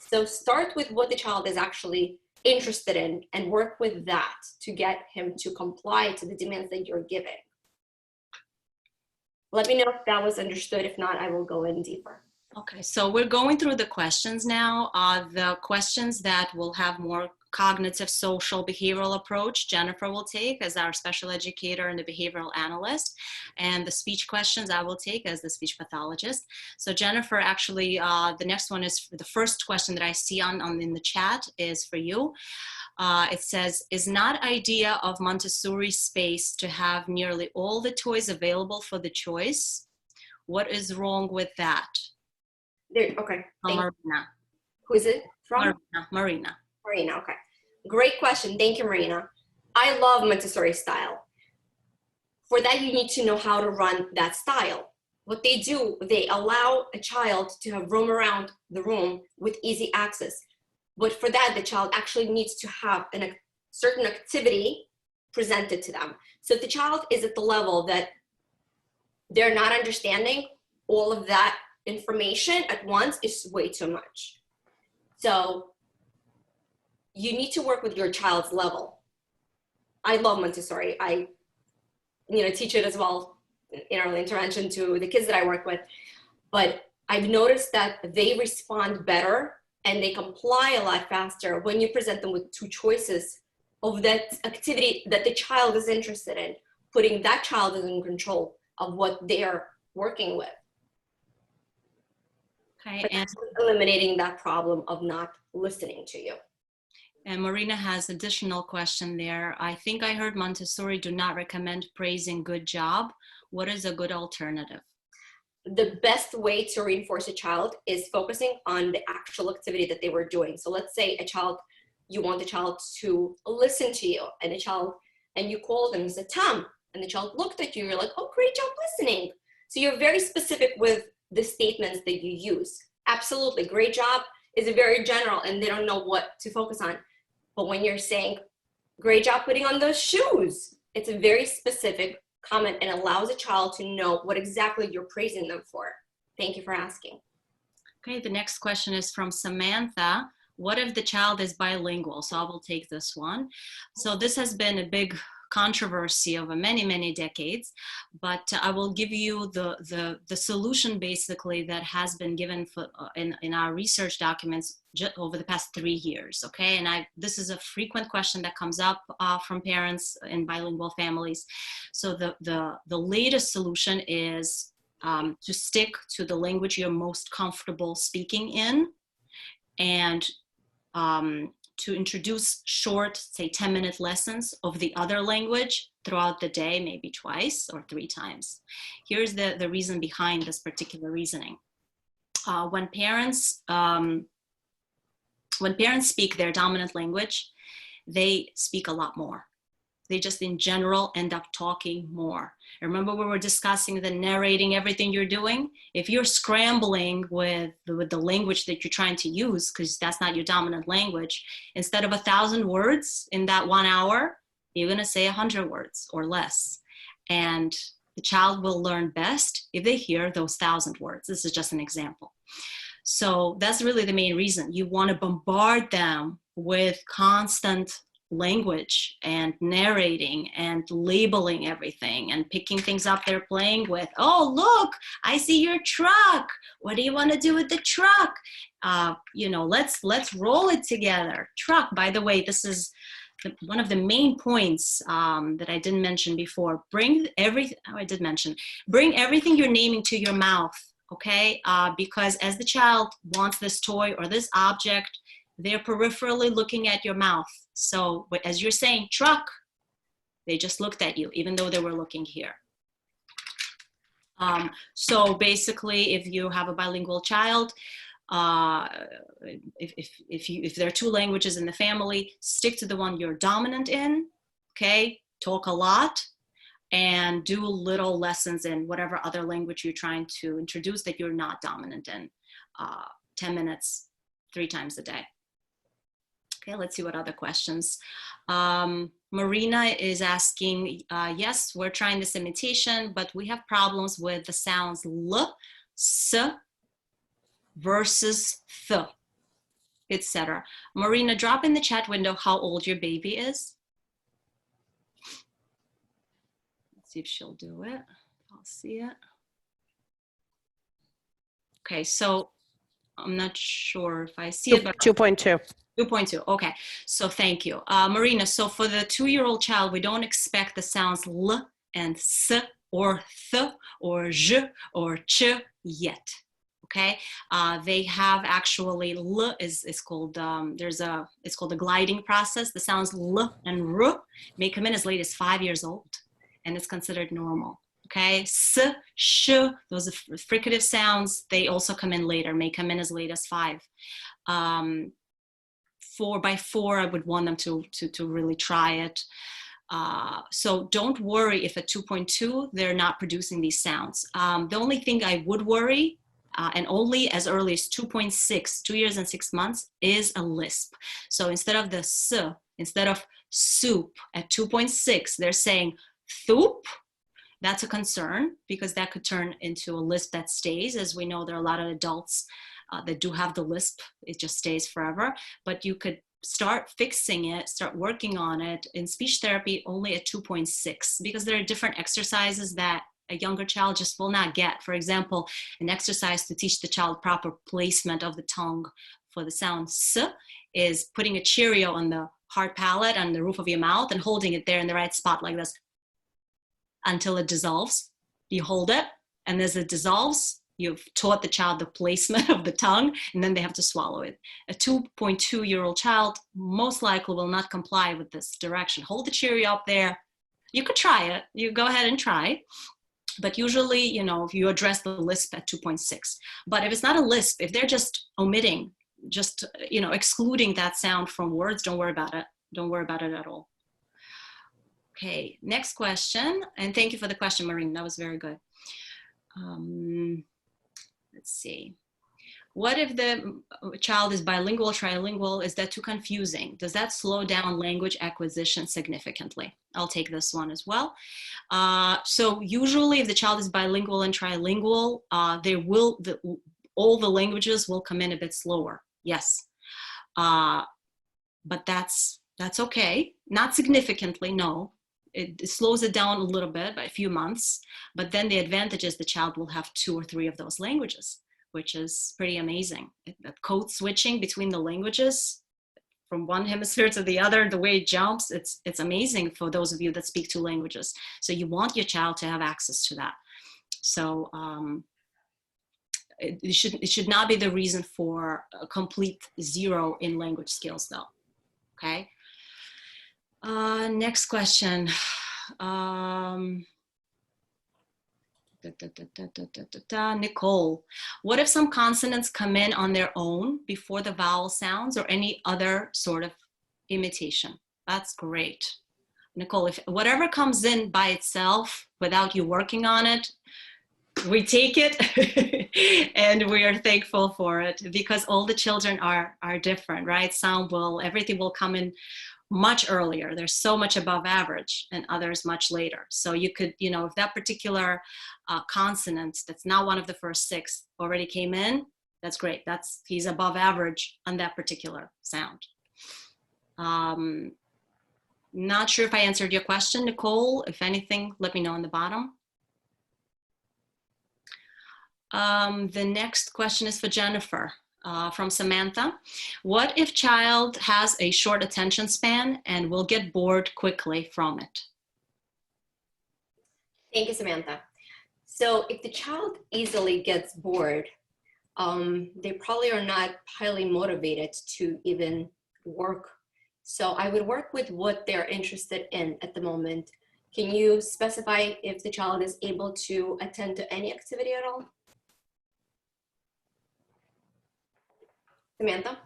So start with what the child is actually interested in and work with that to get him to comply to the demands that you're giving. Let me know if that was understood. If not, I will go in deeper. Okay, so we're going through the questions now. The questions that will have more cognitive, social, behavioral approach, Jennifer will take as our special educator and the behavioral analyst. And the speech questions I will take as the speech pathologist. So Jennifer, actually, the next one is the first question that I see in the chat is for you. It says, is not idea of Montessori space to have nearly all the toys available for the choice? What is wrong with that? Okay. Marina. Who is it from? Marina. Marina, okay. Great question. Thank you, Marina. I love Montessori style. For that, you need to know how to run that style. What they do, they allow a child to have roam around the room with easy access. But for that, the child actually needs to have a certain activity presented to them. So if the child is at the level that they're not understanding all of that information at once, is way too much. So you need to work with your child's level. I love Montessori. I teach it as well in early intervention to the kids that I work with. But I've noticed that they respond better and they comply a lot faster when you present them with two choices of that activity that the child is interested in, putting that child in control of what they are working with. Okay, and eliminating that problem of not listening to you. And Marina has additional question there. I think I heard Montessori do not recommend praising good job. What is a good alternative? The best way to reinforce a child is focusing on the actual activity that they were doing. So let's say you want the child to listen to you, and you called them and said, Tom, and the child looked at you, you're like, oh, great job listening. So you're very specific with the statements that you use. Absolutely, great job is very general and they don't know what to focus on. But when you're saying, great job putting on those shoes, it's a very specific comment and allows a child to know what exactly you're praising them for. Thank you for asking. Okay, the next question is from Samantha. What if the child is bilingual? So I will take this one. So this has been a big controversy over many, many decades, but I will give you the solution basically that has been given for, in our research documents over the past 3 years, okay? And this is a frequent question that comes up from parents in bilingual families. So the latest solution is to stick to the language you're most comfortable speaking in, and to introduce short, say 10-minute lessons of the other language throughout the day, maybe twice or 3 times. Here's the reason behind this particular reasoning. When parents speak their dominant language, they speak a lot more. They just in general end up talking more. Remember we were discussing the narrating everything you're doing? If you're scrambling with the language that you're trying to use, because that's not your dominant language, instead of 1,000 words in that 1 hour, you're gonna say 100 words or less. And the child will learn best if they hear those 1,000 words. This is just an example. So that's really the main reason. You wanna bombard them with constant language and narrating and labeling everything and picking things up they're playing with. Oh, look, I see your truck. What do you want to do with the truck? Let's roll it together. Truck, by the way, this is one of the main points that I didn't mention before. Bring everything you're naming to your mouth, okay? Because as the child wants this toy or this object, they're peripherally looking at your mouth. So as you're saying truck, they just looked at you, even though they were looking here. So basically, if you have a bilingual child, if there are 2 languages in the family, stick to the one you're dominant in, okay? Talk a lot and do little lessons in whatever other language you're trying to introduce that you're not dominant in. 10 minutes, 3 times a day. Okay, let's see what other questions. Marina is asking, yes, we're trying this imitation, but we have problems with the sounds L, S versus Th. etc. Marina, drop in the chat window how old your baby is. Let's see if she'll do it. I'll see it. Okay, so I'm not sure if I see it, but 2.2. 2.2. Okay, so thank you. Marina, so for the 2-year-old child, we don't expect the sounds L and S or Th or J or Ch yet. Okay, they have actually L is called it's called the gliding process. The sounds L and R may come in as late as 5 years old, and it's considered normal. Okay, S, Sh, those are fricative sounds. They also come in later, may come in as late as 5. 4 by 4, I would want them to really try it. So don't worry if at 2.2 they're not producing these sounds. The only thing I would worry, and only as early as 2.6, 2 years and 6 months, is a lisp. So instead of the S, instead of soup at 2.6, they're saying thoop. That's a concern because that could turn into a lisp that stays. As we know, there are a lot of adults that do have the lisp. It just stays forever. But you could start fixing it, start working on it in speech therapy only at 2.6 because there are different exercises that a younger child just will not get. For example, an exercise to teach the child proper placement of the tongue for the sound S is putting a Cheerio on the hard palate on the roof of your mouth and holding it there in the right spot like this until it dissolves. You hold it, and as it dissolves, you've taught the child the placement of the tongue, and then they have to swallow it. A 2.2-year-old child most likely will not comply with this direction. Hold the Cheerio up there. You could try it. You go ahead and try. But usually, you know, if you address the lisp at 2.6. But if it's not a lisp, if they're just omitting, just, you know, excluding that sound from words, don't worry about it. Don't worry about it at all. Okay, next question. And thank you for the question, Marine. That was very good. Let's see. What if the child is bilingual, trilingual? Is that too confusing? Does that slow down language acquisition significantly? I'll take this one as well. So usually if the child is bilingual and trilingual, all the languages will come in a bit slower. Yes. But that's okay. Not significantly, no. It slows it down a little bit by a few months, but then the advantage is the child will have 2 or 3 of those languages, which is pretty amazing. That code switching between the languages from one hemisphere to the other, the way it jumps, it's amazing for those of you that speak 2 languages. So you want your child to have access to that. So it should not be the reason for a complete 0 in language skills though, okay? Next question. Nicole, what if some consonants come in on their own before the vowel sounds or any other sort of imitation? That's great. Nicole, if whatever comes in by itself without you working on it, we take it and we are thankful for it because all the children are different, right? Everything will come in much earlier. There's so much above average and others much later. So you could, you know, if that particular consonant that's not one of the first 6 already came in, that's great. He's above average on that particular sound. Not sure if I answered your question, Nicole. If anything, let me know on the bottom. The next question is for Jennifer. From Samantha. What if child has a short attention span and will get bored quickly from it? Thank you, Samantha. So if the child easily gets bored, they probably are not highly motivated to even work. So I would work with what they're interested in at the moment. Can you specify if the child is able to attend to any activity at all? Samantha?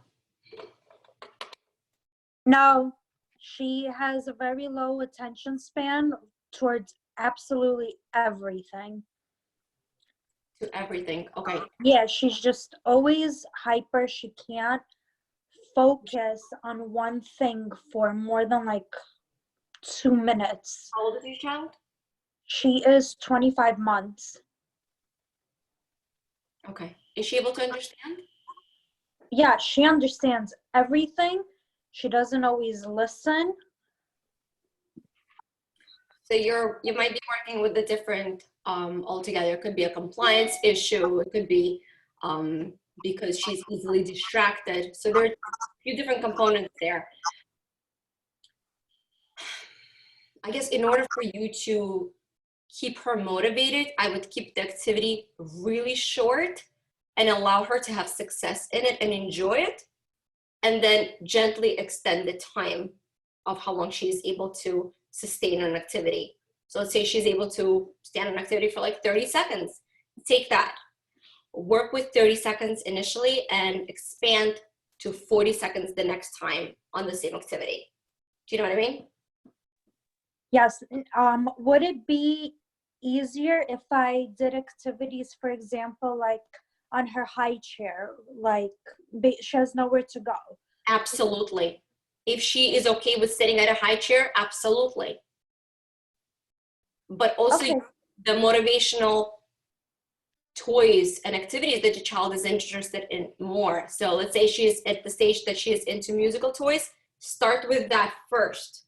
No, she has a very low attention span towards absolutely everything. To everything, okay. Yeah, she's just always hyper. She can't focus on one thing for more than like 2 minutes. How old is your child? She is 25 months. Okay. Is she able to understand? yeah, she understands everything. She doesn't always listen. So you might be working with the different altogether. It could be a compliance issue. It could be because she's easily distracted. So there are a few different components there. I guess in order for you to keep her motivated, I would keep the activity really short and allow her to have success in it and enjoy it, and then gently extend the time of how long she is able to sustain an activity. So let's say she's able to stand an activity for like 30 seconds. Take that, work with 30 seconds initially and expand to 40 seconds the next time on the same activity. Do you know what I mean? Yes. Would it be easier if I did activities, for example, like on her high chair, like she has nowhere to go? Absolutely. If she is okay with sitting at a high chair, absolutely. But also Okay. the motivational toys and activities that the child is interested in more. So let's say she's at the stage that she is into musical toys, start with that first.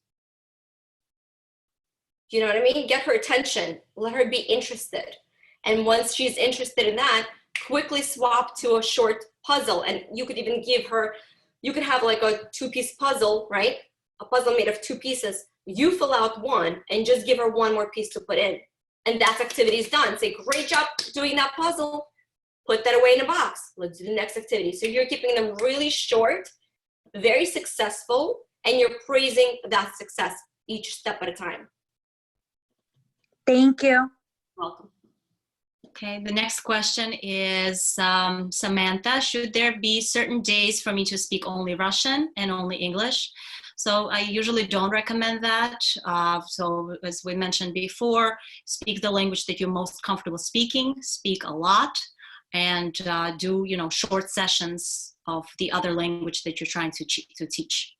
Do you know what I mean? Get her attention, let her be interested. And once she's interested in that, quickly swap to a short puzzle. And you could even give her, you could have like a 2-piece puzzle, right? A puzzle made of 2 pieces. You fill out one and just give her 1 more piece to put in. And that activity is done. Say, great job doing that puzzle. Put that away in a box. Let's do the next activity. So you're keeping them really short, very successful, and you're praising that success each step at a time. Thank you. Welcome. Okay, the next question is Samantha. Should there be certain days for me to speak only Russian and only English? So I usually don't recommend that. So as we mentioned before, speak the language that you're most comfortable speaking, speak a lot, and do short sessions of the other language that you're trying to teach.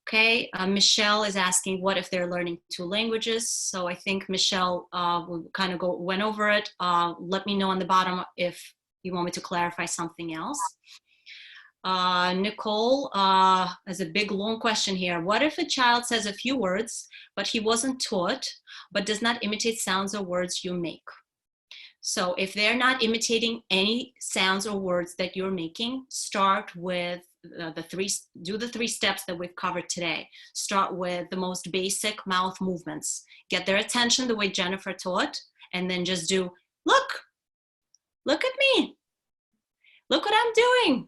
Okay, Michelle is asking, what if they're learning 2 languages? So I think Michelle will kind of went over it. Let me know on the bottom if you want me to clarify something else. Nicole has a big long question here. What if a child says a few words, but he wasn't taught, but does not imitate sounds or words you make? So if they're not imitating any sounds or words that you're making, start with do the 3 steps that we've covered today. Start with the most basic mouth movements. Get their attention the way Jennifer taught, and then just do, look at me. Look what I'm doing.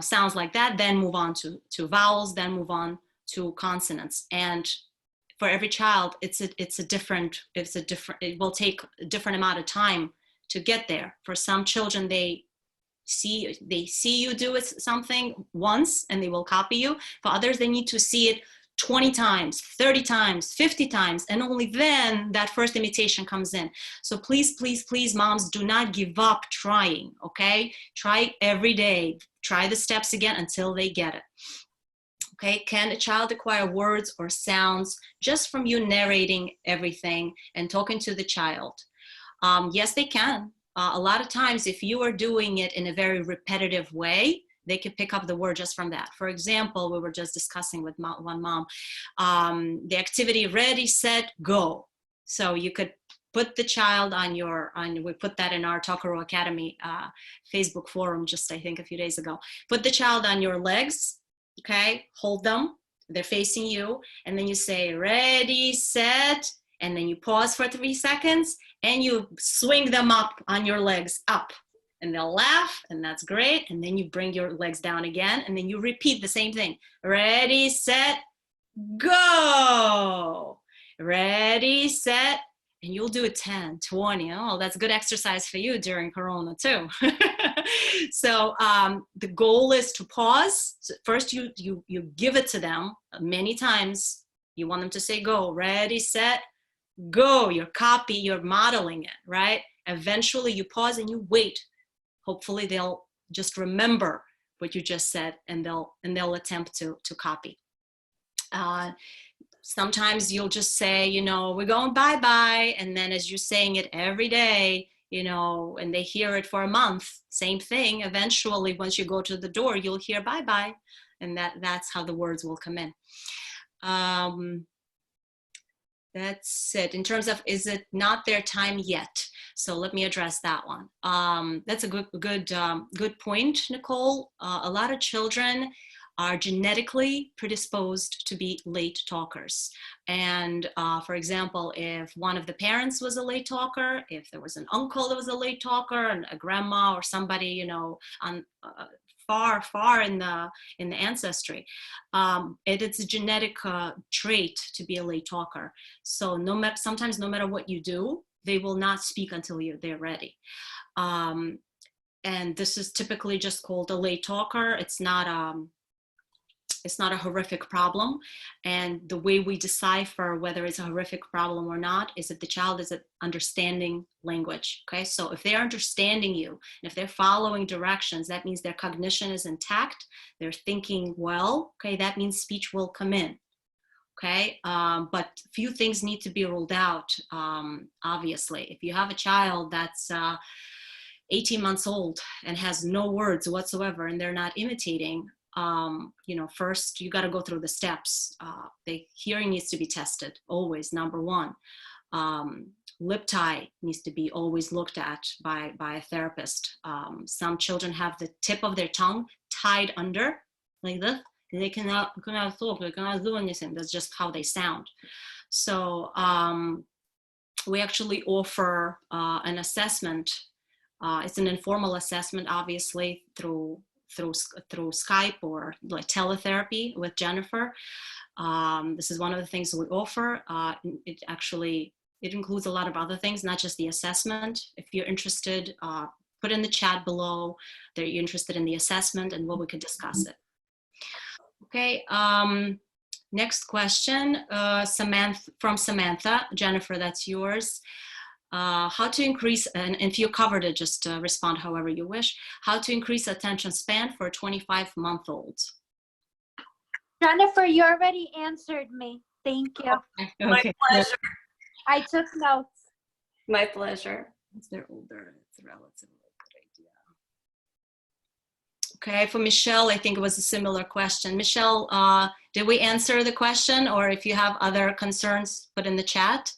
Sounds like that, then move on to vowels, then move on to consonants. And for every child, it will take a different amount of time to get there. For some children, they see you do something once and they will copy you. For others, they need to see it 20 times, 30 times, 50 times, and only then that first imitation comes in. So please, please, please, moms, do not give up trying, okay? Try every day. Try the steps again until they get it. Okay, can a child acquire words or sounds just from you narrating everything and talking to the child? Yes, they can. A lot of times, if you are doing it in a very repetitive way, they can pick up the word just from that. For example, we were just discussing with one mom, the activity ready, set, go. So you could put the child we put that in our Talkaroo Academy Facebook forum just, I think, a few days ago. Put the child on your legs, okay? Hold them, they're facing you, and then you say, ready, set, and then you pause for 3 seconds, and you swing them up on your legs, up. And they'll laugh, and that's great. And then you bring your legs down again, and then you repeat the same thing. Ready, set, go. Ready, set, and you'll do it 10, 20. Oh, that's good exercise for you during Corona too. So the goal is to pause. So first, you give it to them many times. You want them to say go. Ready, set, go. You're modeling it, right? Eventually, you pause and you wait. Hopefully, they'll just remember what you just said, and they'll attempt to copy. Sometimes you'll just say, we're going bye-bye, and then as you're saying it every day, you know, and they hear it for a month, same thing. Eventually, once you go to the door, you'll hear bye-bye. And that's how the words will come in. That's it. In terms of, is it not their time yet? So let me address that one. That's a good point, Nicole. A lot of children are genetically predisposed to be late talkers. And for example, if one of the parents was a late talker, if there was an uncle that was a late talker, and a grandma or somebody, you know, on far in the ancestry, it's a genetic trait to be a late talker. So sometimes no matter what you do, they will not speak until they're ready. And this is typically just called a late talker. It's not a horrific problem. And the way we decipher whether it's a horrific problem or not is if the child is understanding language, okay? So if they're understanding you, and if they're following directions, that means their cognition is intact, they're thinking well, okay? That means speech will come in, okay? But few things need to be ruled out, obviously. If you have a child that's 18 months old and has no words whatsoever and they're not imitating, you know, first you got to go through the steps. The hearing needs to be tested, always, number one. Lip tie needs to be always looked at by a therapist. Some children have the tip of their tongue tied under like this. They cannot talk, they cannot do anything. That's just how they sound. So we actually offer an assessment. It's an informal assessment, obviously, through Skype or like teletherapy with Jennifer. This is one of the things we offer. It includes a lot of other things, not just the assessment. If you're interested, put in the chat below that you're interested in the assessment and what we could discuss it. Okay, next question, from Samantha. Jennifer, that's yours. How to increase, and if you covered it, just respond however you wish. How to increase attention span for a 25-month-old? Jennifer, you already answered me. Thank you. Okay. My pleasure. I took notes. My pleasure. Once they're older, it's a relatively good idea. Okay, for Michelle, I think it was a similar question. Michelle, did we answer the question, or if you have other concerns, put in the chat?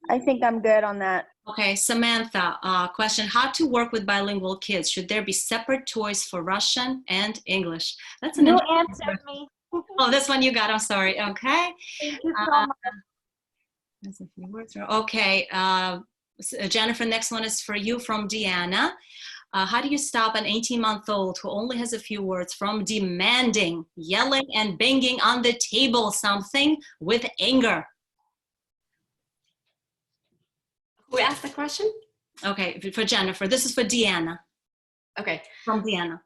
I think I'm good on that. Okay, Samantha, question, how to work with bilingual kids? Should there be separate toys for Russian and English? That's an You answered me. Oh, this one you got, I'm sorry. Okay. Thank you so much. That's a few words. Okay, Jennifer, next one is for you from Deanna. How do you stop an 18-month-old who only has a few words from demanding, yelling, and banging on the table something with anger? Who asked the question? Okay, for Jennifer. This is for Deanna. Okay. From Deanna.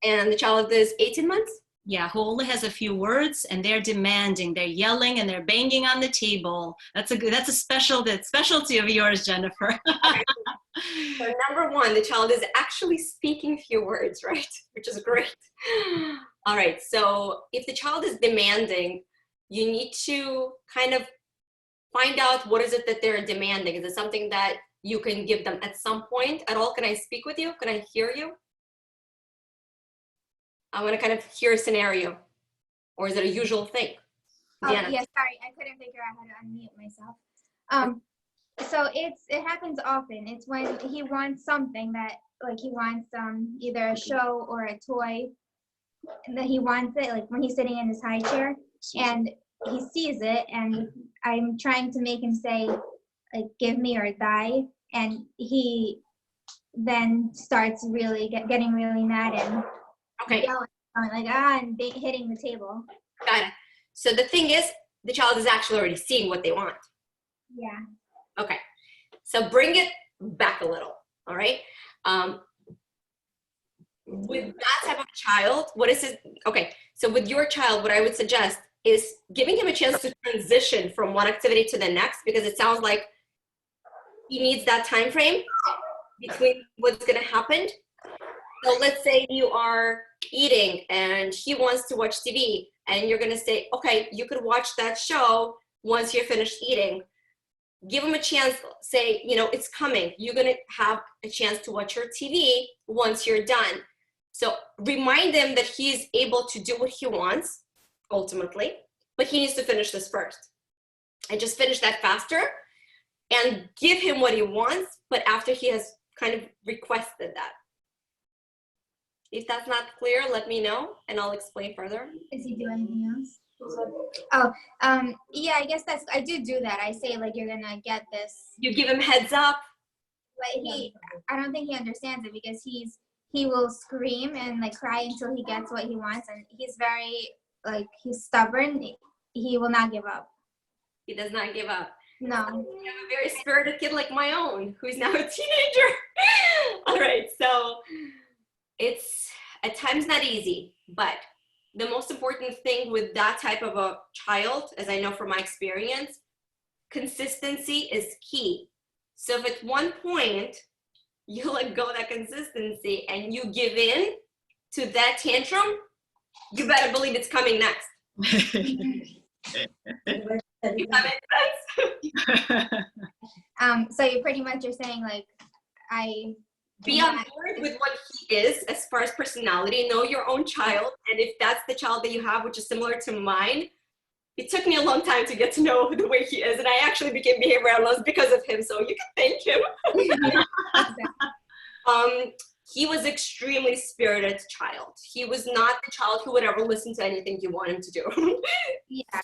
And the child is 18 months? Yeah, who only has a few words and they're demanding, they're yelling and they're banging on the table. That's a specialty of yours, Jennifer. So number one, the child is actually speaking few words, right? Which is great. All right, so if the child is demanding, you need to kind of find out what is it that they're demanding. Is it something that you can give them at some point at all? Can I speak with you? Can I hear you? I want to kind of hear a scenario. Or is it a usual thing? Oh, yeah, sorry. I couldn't figure out how to unmute myself. So it happens often. It's when he wants something that, like, he wants either a show or a toy, and that he wants it, like when he's sitting in his high chair, and he sees it, and I'm trying to make him say, like, give me or die, and he then starts really getting really mad and yelling, like, and hitting the table. Got it. So the thing is, the child is actually already seeing what they want. Yeah. Okay. So bring it back a little, all right? With that type of child, what is it? Okay, so with your child, what I would suggest is giving him a chance to transition from one activity to the next, because it sounds like he needs that time frame between what's going to happen. So let's say you are eating and he wants to watch TV, and you're going to say, okay, you could watch that show once you're finished eating. give him a chance, say, you know, it's coming. You're going to have a chance to watch your TV once you're done. So remind him that he's able to do what he wants, ultimately, but he needs to finish this first. And just finish that faster and give him what he wants, but after he has kind of requested that. If that's not clear, let me know and I'll explain further. Does he do anything else? Oh, yeah, I guess I do that. I say, like, you're gonna get this. You give him heads up. Like, I don't think he understands it because he will scream and like cry until he gets what he wants, and he's very, like, he's stubborn. He will not give up. He does not give up. No. I have a very spirited kid like my own, who's now a teenager. All right, so it's at times not easy, but the most important thing with that type of a child, as I know from my experience, consistency is key. So if at one point you let go of that consistency and you give in to that tantrum, you better believe it's coming next. If that makes sense. So you pretty much are saying, like, be on board with what he is as far as personality. Know your own child, and if that's the child that you have, which is similar to mine, it took me a long time to get to know the way he is, and I actually became behavior analyst because of him, so you can thank him. He was extremely spirited child. He was not the child who would ever listen to anything you want him to do. Yeah.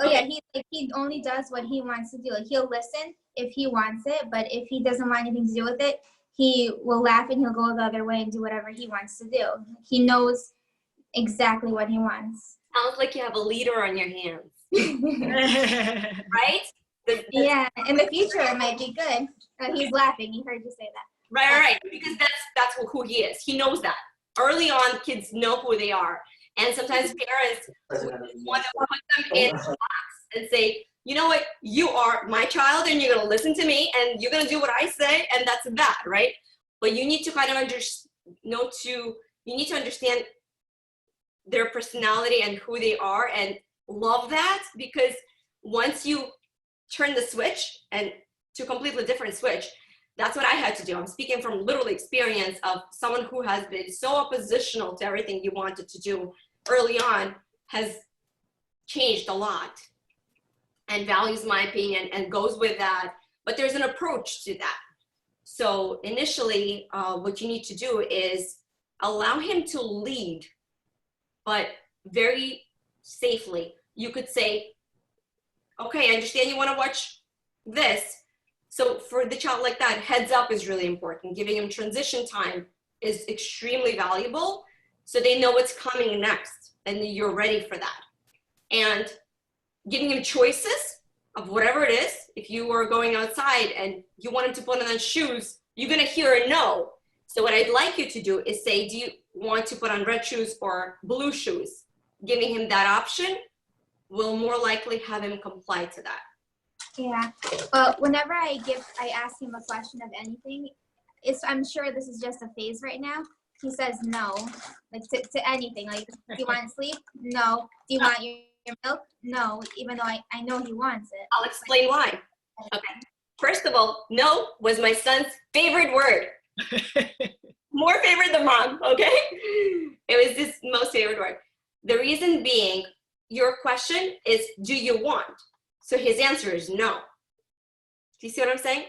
Oh yeah, he only does what he wants to do. Like, he'll listen if he wants it, but if he doesn't want anything to do with it, he will laugh and he'll go the other way and do whatever he wants to do. He knows exactly what he wants. Sounds like you have a leader on your hands. Right? Yeah, in the future it might be good. He's laughing. He heard you say that. Right. Because that's who he is. He knows that. Early on, kids know who they are. And sometimes parents want to put them in a box and say, you know what, you are my child and you're going to listen to me and you're going to do what I say, and that's that, right? But you need to kind of you need to understand their personality and who they are and love that, because once you turn the switch and to a completely different switch, that's what I had to do. I'm speaking from literal experience of someone who has been so oppositional to everything you wanted to do early on, has changed a lot and values my opinion and goes with that. But there's an approach to that. So initially, what you need to do is allow him to lead, but very safely. You could say, okay, I understand you want to watch this. So for the child like that, heads up is really important. Giving him transition time is extremely valuable, so they know what's coming next and you're ready for that. And giving him choices of whatever it is. If you are going outside and you want him to put on shoes, you're gonna hear a no. So what I'd like you to do is say, do you want to put on red shoes or blue shoes? Giving him that option will more likely have him comply to that. Yeah. Well, whenever I ask him a question of anything, I'm sure this is just a phase right now. He says no, like to anything. Like, do you want to sleep? No. Do you want your milk? No, even though I know he wants it. I'll explain why. Okay. First of all, no was my son's favorite word. More favorite than mom, okay? It was his most favorite word. The reason being, your question is, do you want? So his answer is no. Do you see what I'm saying?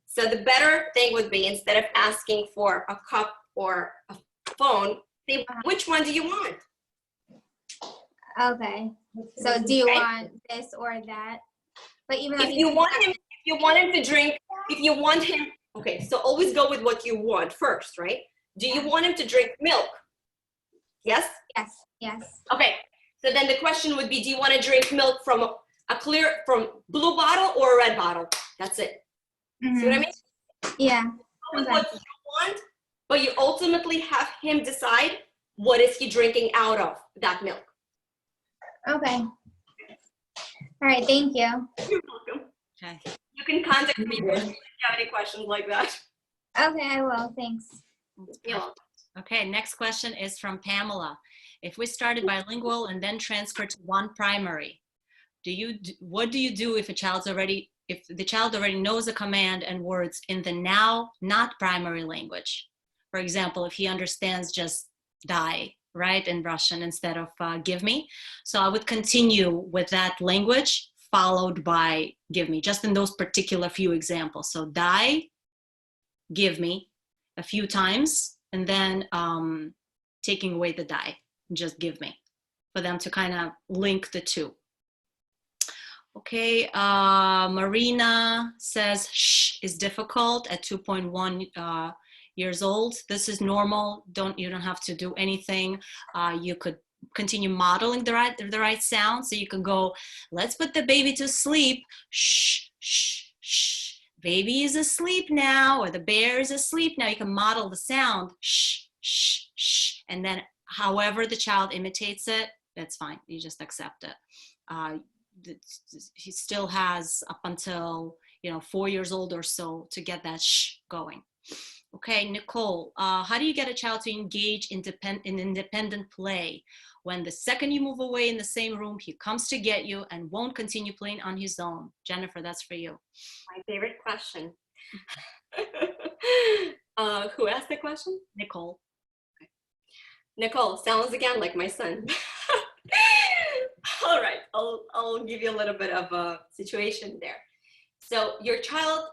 So the better thing would be, instead of asking for a cup or a phone, say, which one do you want? Okay. So do you want this or that? But even if you want him to drink, okay, so always go with what you want first, right? Do you want him to drink milk? Yes? Yes. Okay, so then the question would be, do you want to drink milk from from blue bottle or a red bottle? That's it. Mm-hmm. See what I mean? Yeah. Go with what you want, but you ultimately have him decide what is he drinking out of that milk. Okay. All right, thank you. You're welcome. Okay. You can contact me if you have any questions like that. Okay, I will. Thanks. You're welcome. Okay, next question is from Pamela. If we started bilingual and then transferred to one primary, what do you do if a child's already if the child already knows the command and words in the now, not primary language. For example, if he understands just die, right, in Russian instead of give me. So I would continue with that language followed by give me, just in those particular few examples. So die, give me a few times, and then taking away the die, just give me, for them to kind of link the two. Okay, Marina says shh is difficult at 2.1 years old. This is normal. You don't have to do anything. You could continue modeling the right sound. So you can go, let's put the baby to sleep. Shh, shh, shh. Baby is asleep now, or the bear is asleep now. You can model the sound. Shh, shh, shh. And then however the child imitates it, that's fine. You just accept it. He still has up until 4 years old or so to get that shh going. Okay, Nicole, how do you get a child to engage in independent play when the second you move away in the same room, he comes to get you and won't continue playing on his own? Jennifer, that's for you. My favorite question. Who asked the question? Nicole. Okay. Nicole, sounds again like my son. All right, I'll give you a little bit of a situation there. So your child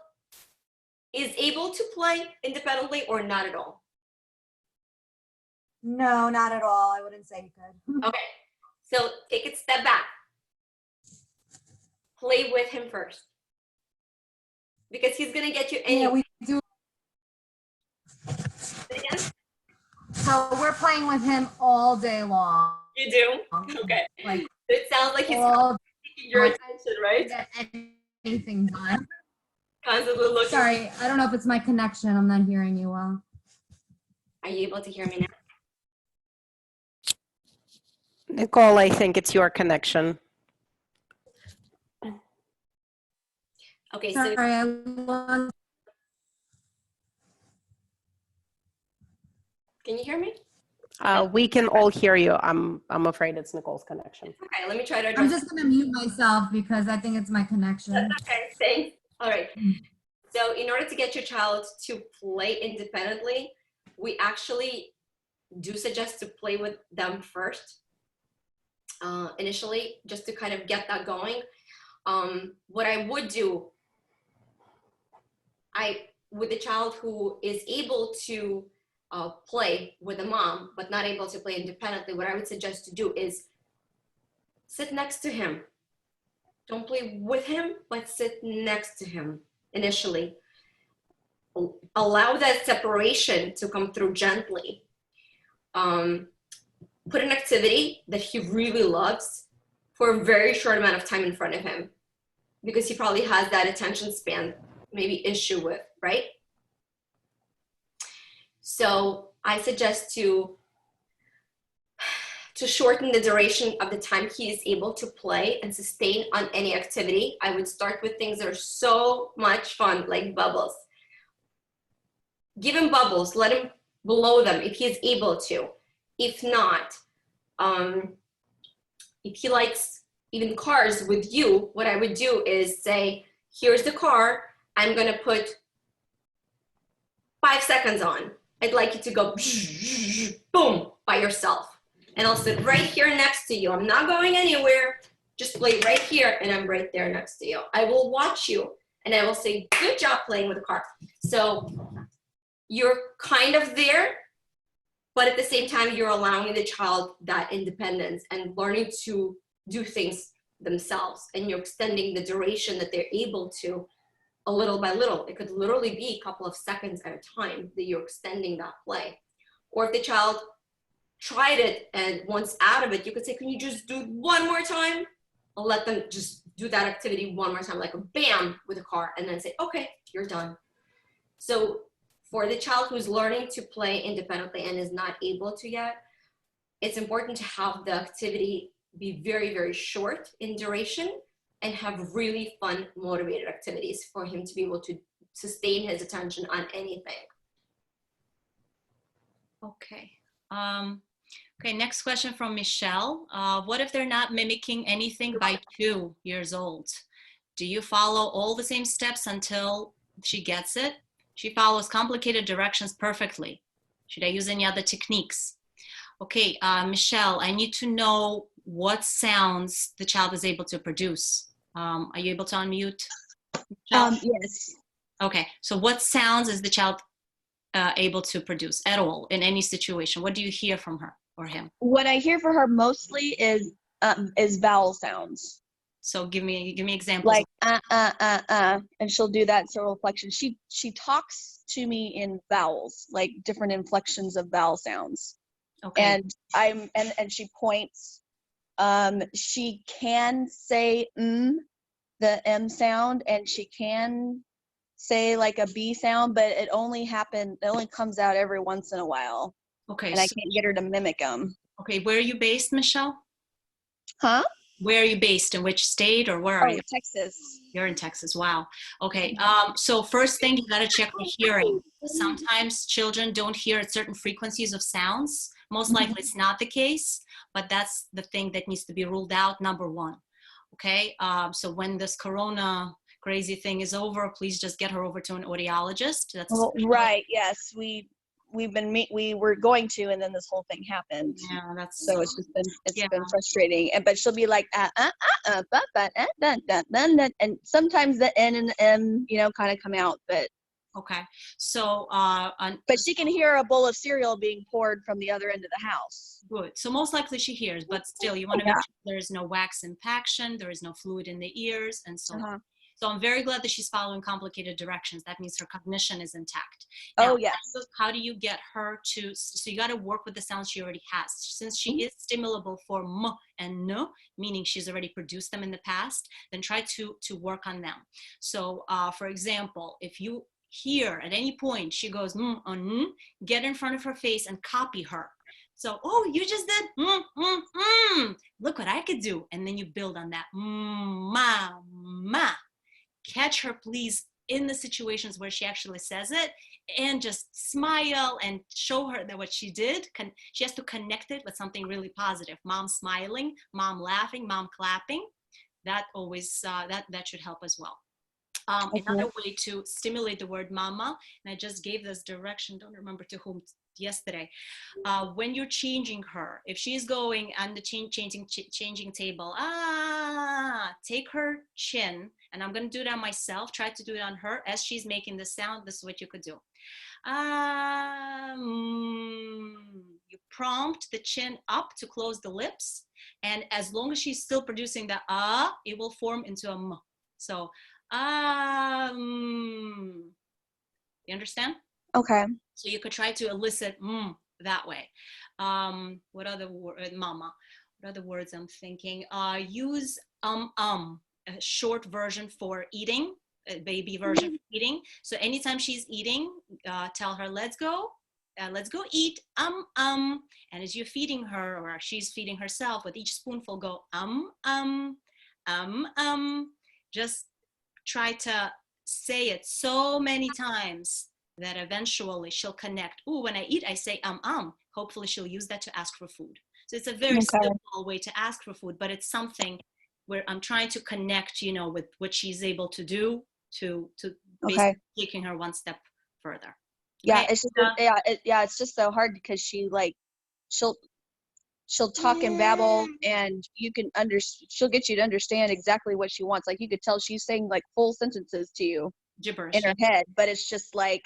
is able to play independently or not at all? No, not at all. I wouldn't say you could. Okay, so take a step back. Play with him first. Because he's gonna get you anyway. Yeah, we do. Again? So we're playing with him all day long. You do? Okay. Like, it sounds like he's all taking your attention, right? get anything done. Constantly looking. Sorry, I don't know if it's my connection. I'm not hearing you well. Are you able to hear me now? Nicole, I think it's your connection. Okay, Sorry, so I lost. can you hear me? We can all hear you. I'm afraid it's Nicole's connection. Okay, let me try to address. I'm just gonna mute myself because I think it's my connection. Okay, thanks. All right. So in order to get your child to play independently, we actually do suggest to play with them first, initially, just to kind of get that going. What I would do, with a child who is able to play with a mom, but not able to play independently, what I would suggest to do is sit next to him. Don't play with him, but sit next to him initially. Allow that separation to come through gently. Put an activity that he really loves for a very short amount of time in front of him, because he probably has that attention span maybe issue with, right? So I suggest to shorten the duration of the time he is able to play and sustain on any activity. I would start with things that are so much fun, like bubbles. Give him bubbles, let him blow them if he is able to. If not, if he likes even cars with you, what I would do is say, here's the car, I'm gonna put 5 seconds on. I'd like you to go boom by yourself. And I'll sit right here next to you. I'm not going anywhere. Just play right here and I'm right there next to you. I will watch you and I will say, good job playing with the car. So you're kind of there, but at the same time, you're allowing the child that independence and learning to do things themselves. And you're extending the duration that they're able to a little by little. It could literally be a couple of seconds at a time that you're extending that play. Or if the child tried it and once out of it, you could say, can you just do it one more time? I'll let them just do that activity one more time, like a bam with a car, and then say, okay, you're done. So for the child who's learning to play independently and is not able to yet, it's important to have the activity be very, very short in duration and have really fun, motivated activities for him to be able to sustain his attention on anything. Okay. Okay, next question from Michelle. What if they're not mimicking anything by 2 years old? Do you follow all the same steps until she gets it? She follows complicated directions perfectly. Should I use any other techniques? Okay, Michelle, I need to know what sounds the child is able to produce. Are you able to unmute? Yes. Okay, so what sounds is the child able to produce at all in any situation? What do you hear from her or him? What I hear for her mostly is vowel sounds. So give me examples. Like and she'll do that several inflections. She talks to me in vowels, like different inflections of vowel sounds. Okay. And she points. She can say the M sound, and she can say like a B sound, but it only comes out every once in a while. Okay. And I can't get her to mimic them. Okay, where are you based, Michelle? Huh? Where are you based? In which state, or where are you? Texas. You're in Texas. Wow. Okay. So first thing, you got to check the hearing. Sometimes children don't hear at certain frequencies of sounds. Most likely it's not the case, but that's the thing that needs to be ruled out, number one. Okay. So when this corona crazy thing is over, please just get her over to an audiologist. That's right. Yes. We were going to, and then this whole thing happened. Yeah, that's so it's been frustrating. But she'll be like and sometimes the N and the M, kind of come out. But okay. So but she can hear a bowl of cereal being poured from the other end of the house. Good. So most likely she hears, but still you want to make sure there is no wax impaction, there is no fluid in the ears, and so on. So I'm very glad that she's following complicated directions. That means her cognition is intact. Now, yes. How do you get her to, so you got to work with the sounds she already has. Since she is stimulable for m and n, meaning she's already produced them in the past, then try to work on them. So for example, if you hear at any point she goes or n, get in front of her face and copy her. So, oh, you just did, look what I could do. And then you build on that, ma. Catch her, please, in the situations where she actually says it, and just smile and show her that what she did, she has to connect it with something really positive. Mom smiling, mom laughing, mom clapping. That always, that should help as well. Another way to stimulate the word mama, and I just gave this direction, don't remember to whom yesterday, when you're changing her, if she's going on the changing table, take her chin, and I'm going to do it on myself, try to do it on her as she's making the sound. This is what you could do. You prompt the chin up to close the lips, and as long as she's still producing the it will form into a m. So you understand? Okay. So you could try to elicit that way. What other word, mama? What other words I'm thinking? Use a short version for eating, a baby version for eating. So anytime she's eating, tell her, let's go eat, and as you're feeding her, or she's feeding herself, with each spoonful go, just try to say it so many times that eventually she'll connect. Ooh, when I eat, I say, hopefully she'll use that to ask for food. So it's a very simple way to ask for food, but it's something where I'm trying to connect, with what she's able to do to basically taking her one step further. Yeah, okay? it's just it's just so hard because she'll talk and babble, and she'll get you to understand exactly what she wants. Like you could tell she's saying like full sentences to you, gibberish in her head, but it's just like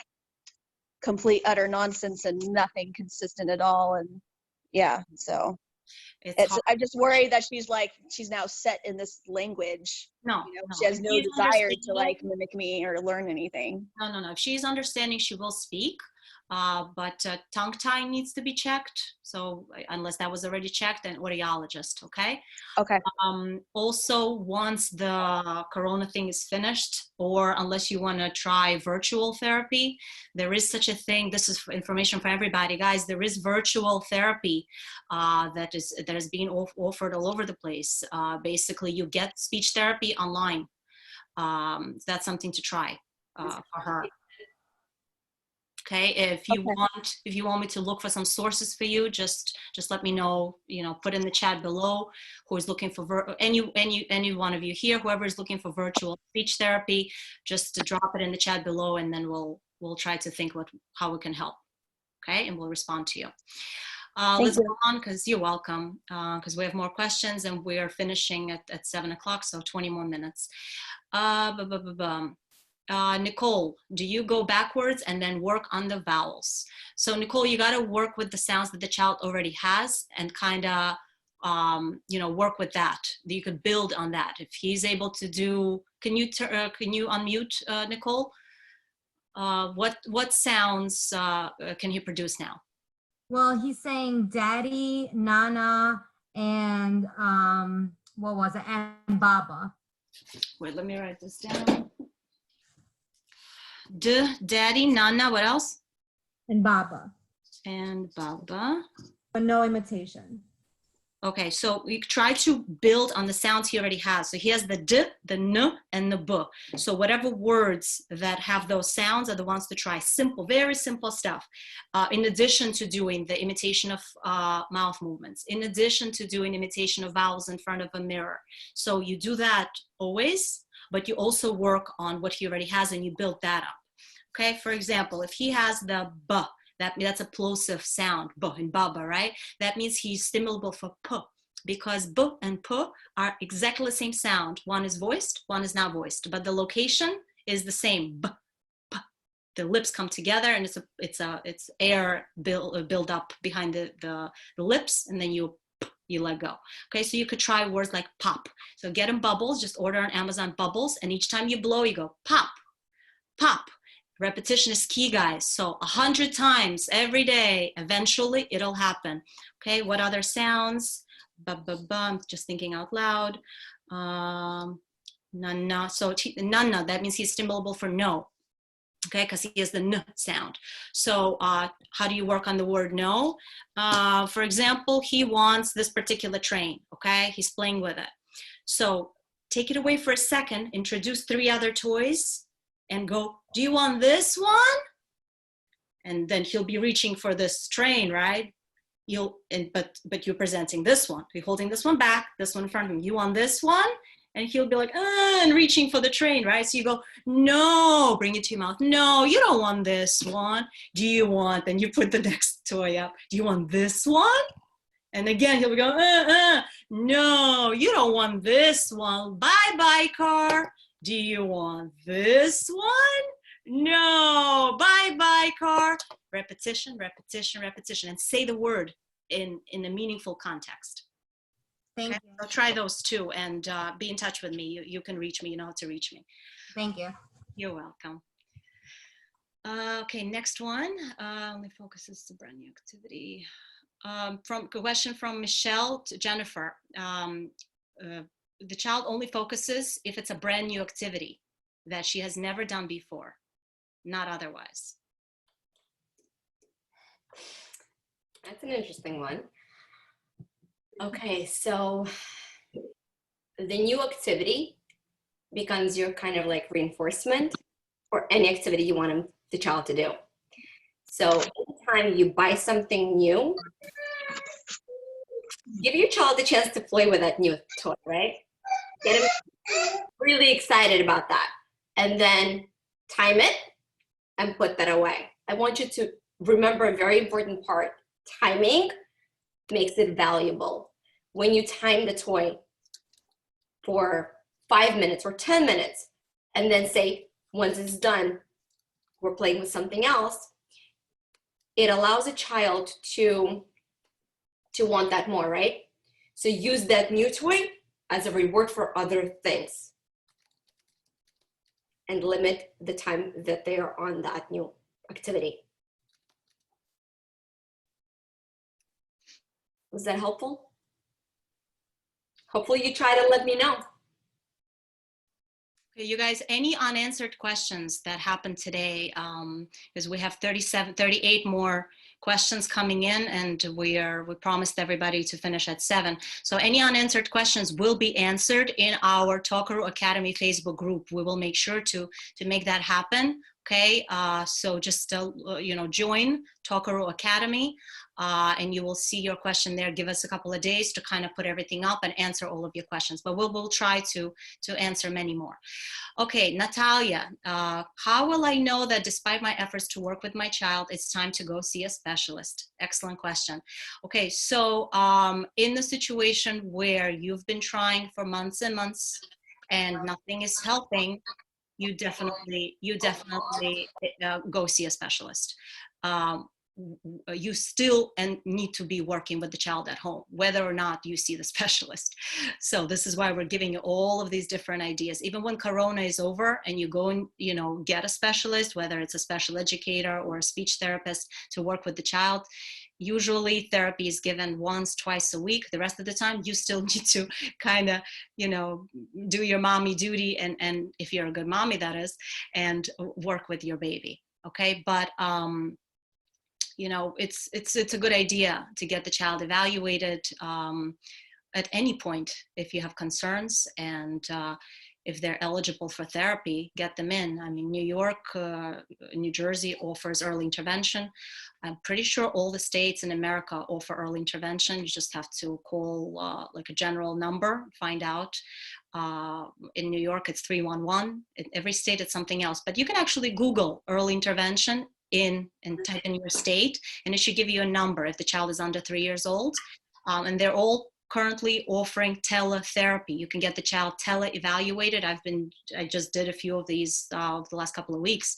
complete utter nonsense and nothing consistent at all. And so I just worry that she's now set in this language. No, she has no desire to like mimic me or learn anything. No. If she's understanding, she will speak. But tongue tie needs to be checked. So unless that was already checked, then audiologist, okay? Okay. Also, once the corona thing is finished, or unless you want to try virtual therapy, there is such a thing. This is information for everybody, guys. There is virtual therapy that is being offered all over the place. Basically, you get speech therapy online. That's something to try for her. Okay, if you want me to look for some sources for you, just let me know. You know, put in the chat below who is looking for any one of you here, whoever is looking for virtual speech therapy, just to drop it in the chat below, and then we'll try to think how we can help. Okay, and we'll respond to you. Let's go on, because you're welcome, because we have more questions and we are finishing at 7 o'clock, so 20 more minutes. Nicole, do you go backwards and then work on the vowels? So Nicole, you got to work with the sounds that the child already has and kind of, you know, work with that. You could build on that. If he's able to do, can you unmute Nicole? What sounds can he produce now? Well, he's saying daddy, nana, and what was it? And baba. Wait, let me write this down. Daddy, nana, what else? And baba. And baba. But no imitation. Okay, so we try to build on the sounds he already has. So he has the d, the n, and the b. So whatever words that have those sounds are the ones to try. Simple, very simple stuff. In addition to doing the imitation of mouth movements, in addition to doing imitation of vowels in front of a mirror. So you do that always, but you also work on what he already has and you build that up. Okay, for example, if he has the b, that's a plosive sound, b and baba, right? That means he's stimulable for p, because b and p are exactly the same sound. One is voiced, one is not voiced, but the location is the same. B, p. The lips come together, and it's air build up behind the lips, and then you let go. Okay, so you could try words like pop. So get them bubbles. Just order on Amazon bubbles, and each time you blow, you go pop, pop. Repetition is key, guys. So 100 times every day, eventually it'll happen. Okay, what other sounds? I'm just thinking out loud. Nana. So nana, that means he's stimulable for no. Okay, because he has the n sound. So how do you work on the word no? For example, he wants this particular train. Okay, he's playing with it. So take it away for a second, introduce 3 other toys, and go, do you want this one? And then he'll be reaching for this train, right? But you're presenting this one. You're holding this one back, this one in front of him. You want this one? And he'll be like, and reaching for the train, right? So you go, no, bring it to your mouth. No, you don't want this one. Do you want, then you put the next toy up. Do you want this one? And again, he'll be going, no, you don't want this one. Bye-bye, car. Do you want this one? No, bye-bye, car. Repetition, repetition, repetition, and say the word in a meaningful context. Thank you. So try those too, and be in touch with me. You can reach me. You know how to reach me. Thank you. You're welcome. Okay, next one. Only focuses the brand new activity. Question from Michelle to Jennifer. The child only focuses if it's a brand new activity that she has never done before, not otherwise. That's an interesting one. Okay, so the new activity becomes your kind of like reinforcement for any activity you want the child to do. So anytime you buy something new, give your child a chance to play with that new toy, right? Get him really excited about that. And then time it and put that away. I want you to remember a very important part. Timing makes it valuable. When you time the toy for 5 minutes or 10 minutes, and then say, once it's done, we're playing with something else, it allows a child to want that more, right? So use that new toy as a reward for other things and limit the time that they are on that new activity. Was that helpful? Hopefully you try to let me know. Okay, you guys, any unanswered questions that happened today, because we have 38 more questions coming in, and we promised everybody to finish at 7. So any unanswered questions will be answered in our Talkaroo Academy Facebook group. We will make sure to make that happen. Okay, so just join Talkaroo Academy, and you will see your question there. Give us a couple of days to kind of put everything up and answer all of your questions, but we'll try to answer many more. Okay, Natalia, how will I know that despite my efforts to work with my child, it's time to go see a specialist? Excellent question. Okay, so in the situation where you've been trying for months and months and nothing is helping, you definitely go see a specialist. You still need to be working with the child at home, whether or not you see the specialist. So this is why we're giving you all of these different ideas. Even when Corona is over and you go and get a specialist, whether it's a special educator or a speech therapist to work with the child, usually therapy is given once, twice a week. The rest of the time, you still need to kind of, do your mommy duty, and if you're a good mommy, that is, and work with your baby. Okay, but it's a good idea to get the child evaluated at any point if you have concerns, and if they're eligible for therapy, get them in. I mean, New York, New Jersey offers early intervention. I'm pretty sure all the states in America offer early intervention. You just have to call like a general number, find out. In New York, it's 311. In every state, it's something else. But you can actually Google early intervention and type in your state, and it should give you a number if the child is under 3 years old. And they're all currently offering teletherapy. You can get the child tele-evaluated. I just did a few of these the last couple of weeks.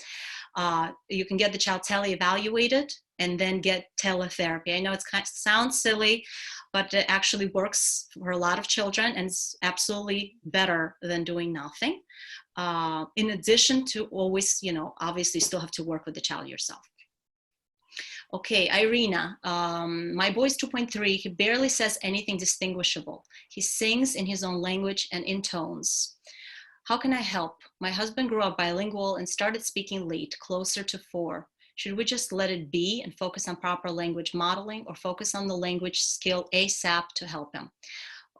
You can get the child tele-evaluated and then get teletherapy. I know it sounds silly, but it actually works for a lot of children, and it's absolutely better than doing nothing. In addition to always, obviously still have to work with the child yourself. Okay, Irina, my boy's 2.3. He barely says anything distinguishable. He sings in his own language and in tones. How can I help? My husband grew up bilingual and started speaking late, closer to 4. Should we just let it be and focus on proper language modeling, or focus on the language skill ASAP to help him?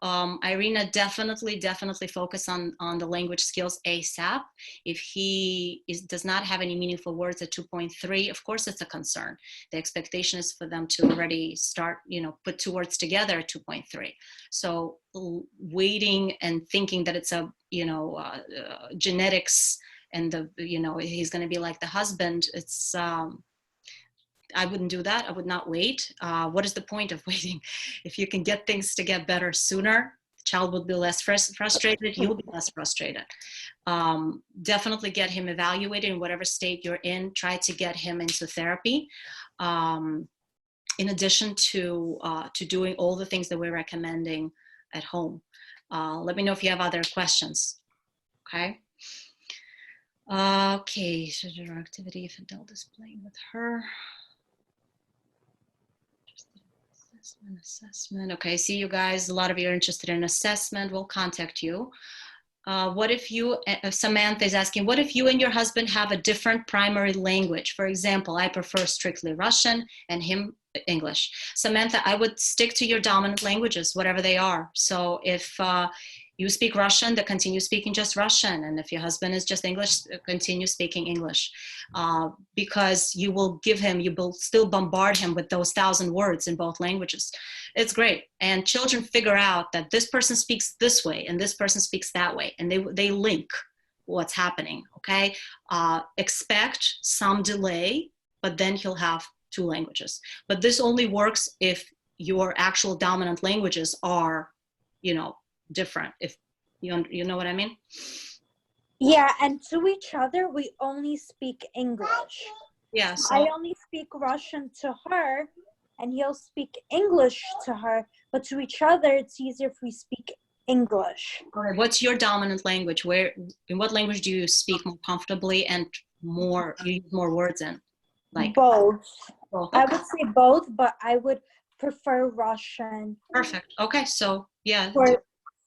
Irina, definitely focus on the language skills ASAP. If he does not have any meaningful words at 2.3, of course it's a concern. The expectation is for them to already start, put 2 words together at 2.3. So waiting and thinking that it's a, genetics and he's going to be like the husband, it's, I wouldn't do that. I would not wait. What is the point of waiting? If you can get things to get better sooner, the child will be less frustrated, you'll be less frustrated. Definitely get him evaluated in whatever state you're in. Try to get him into therapy. In addition to doing all the things that we're recommending at home. Let me know if you have other questions. Okay. Okay, so your activity if adult is playing with her. Assessment. Okay, I see you guys. A lot of you are interested in assessment. We'll contact you. What if you, Samantha is asking, what if you and your husband have a different primary language? For example, I prefer strictly Russian and him English. Samantha, I would stick to your dominant languages, whatever they are. So if you speak Russian, then continue speaking just Russian. And if your husband is just English, continue speaking English. Because you will still bombard him with those 1,000 words in both languages. It's great. And children figure out that this person speaks this way and this person speaks that way. And they link what's happening, okay? Expect some delay, but then he'll have 2 languages. But this only works if your actual dominant languages are, different, if you know what I mean? Yeah, and to each other, we only speak English. Yeah. So I only speak Russian to her, and he'll speak English to her, but to each other, it's easier if we speak English. Okay. What's your dominant language? In what language do you speak more comfortably and you use more words in? Like both. Okay. I would say both, but I would prefer Russian. Perfect. Okay, so yeah.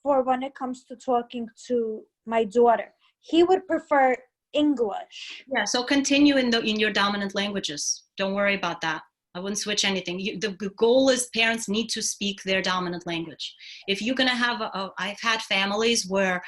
For when it comes to talking to my daughter, he would prefer English. Yeah, so continue in your dominant languages. Don't worry about that. I wouldn't switch anything. The goal is parents need to speak their dominant language. If you're going to have, I've had families where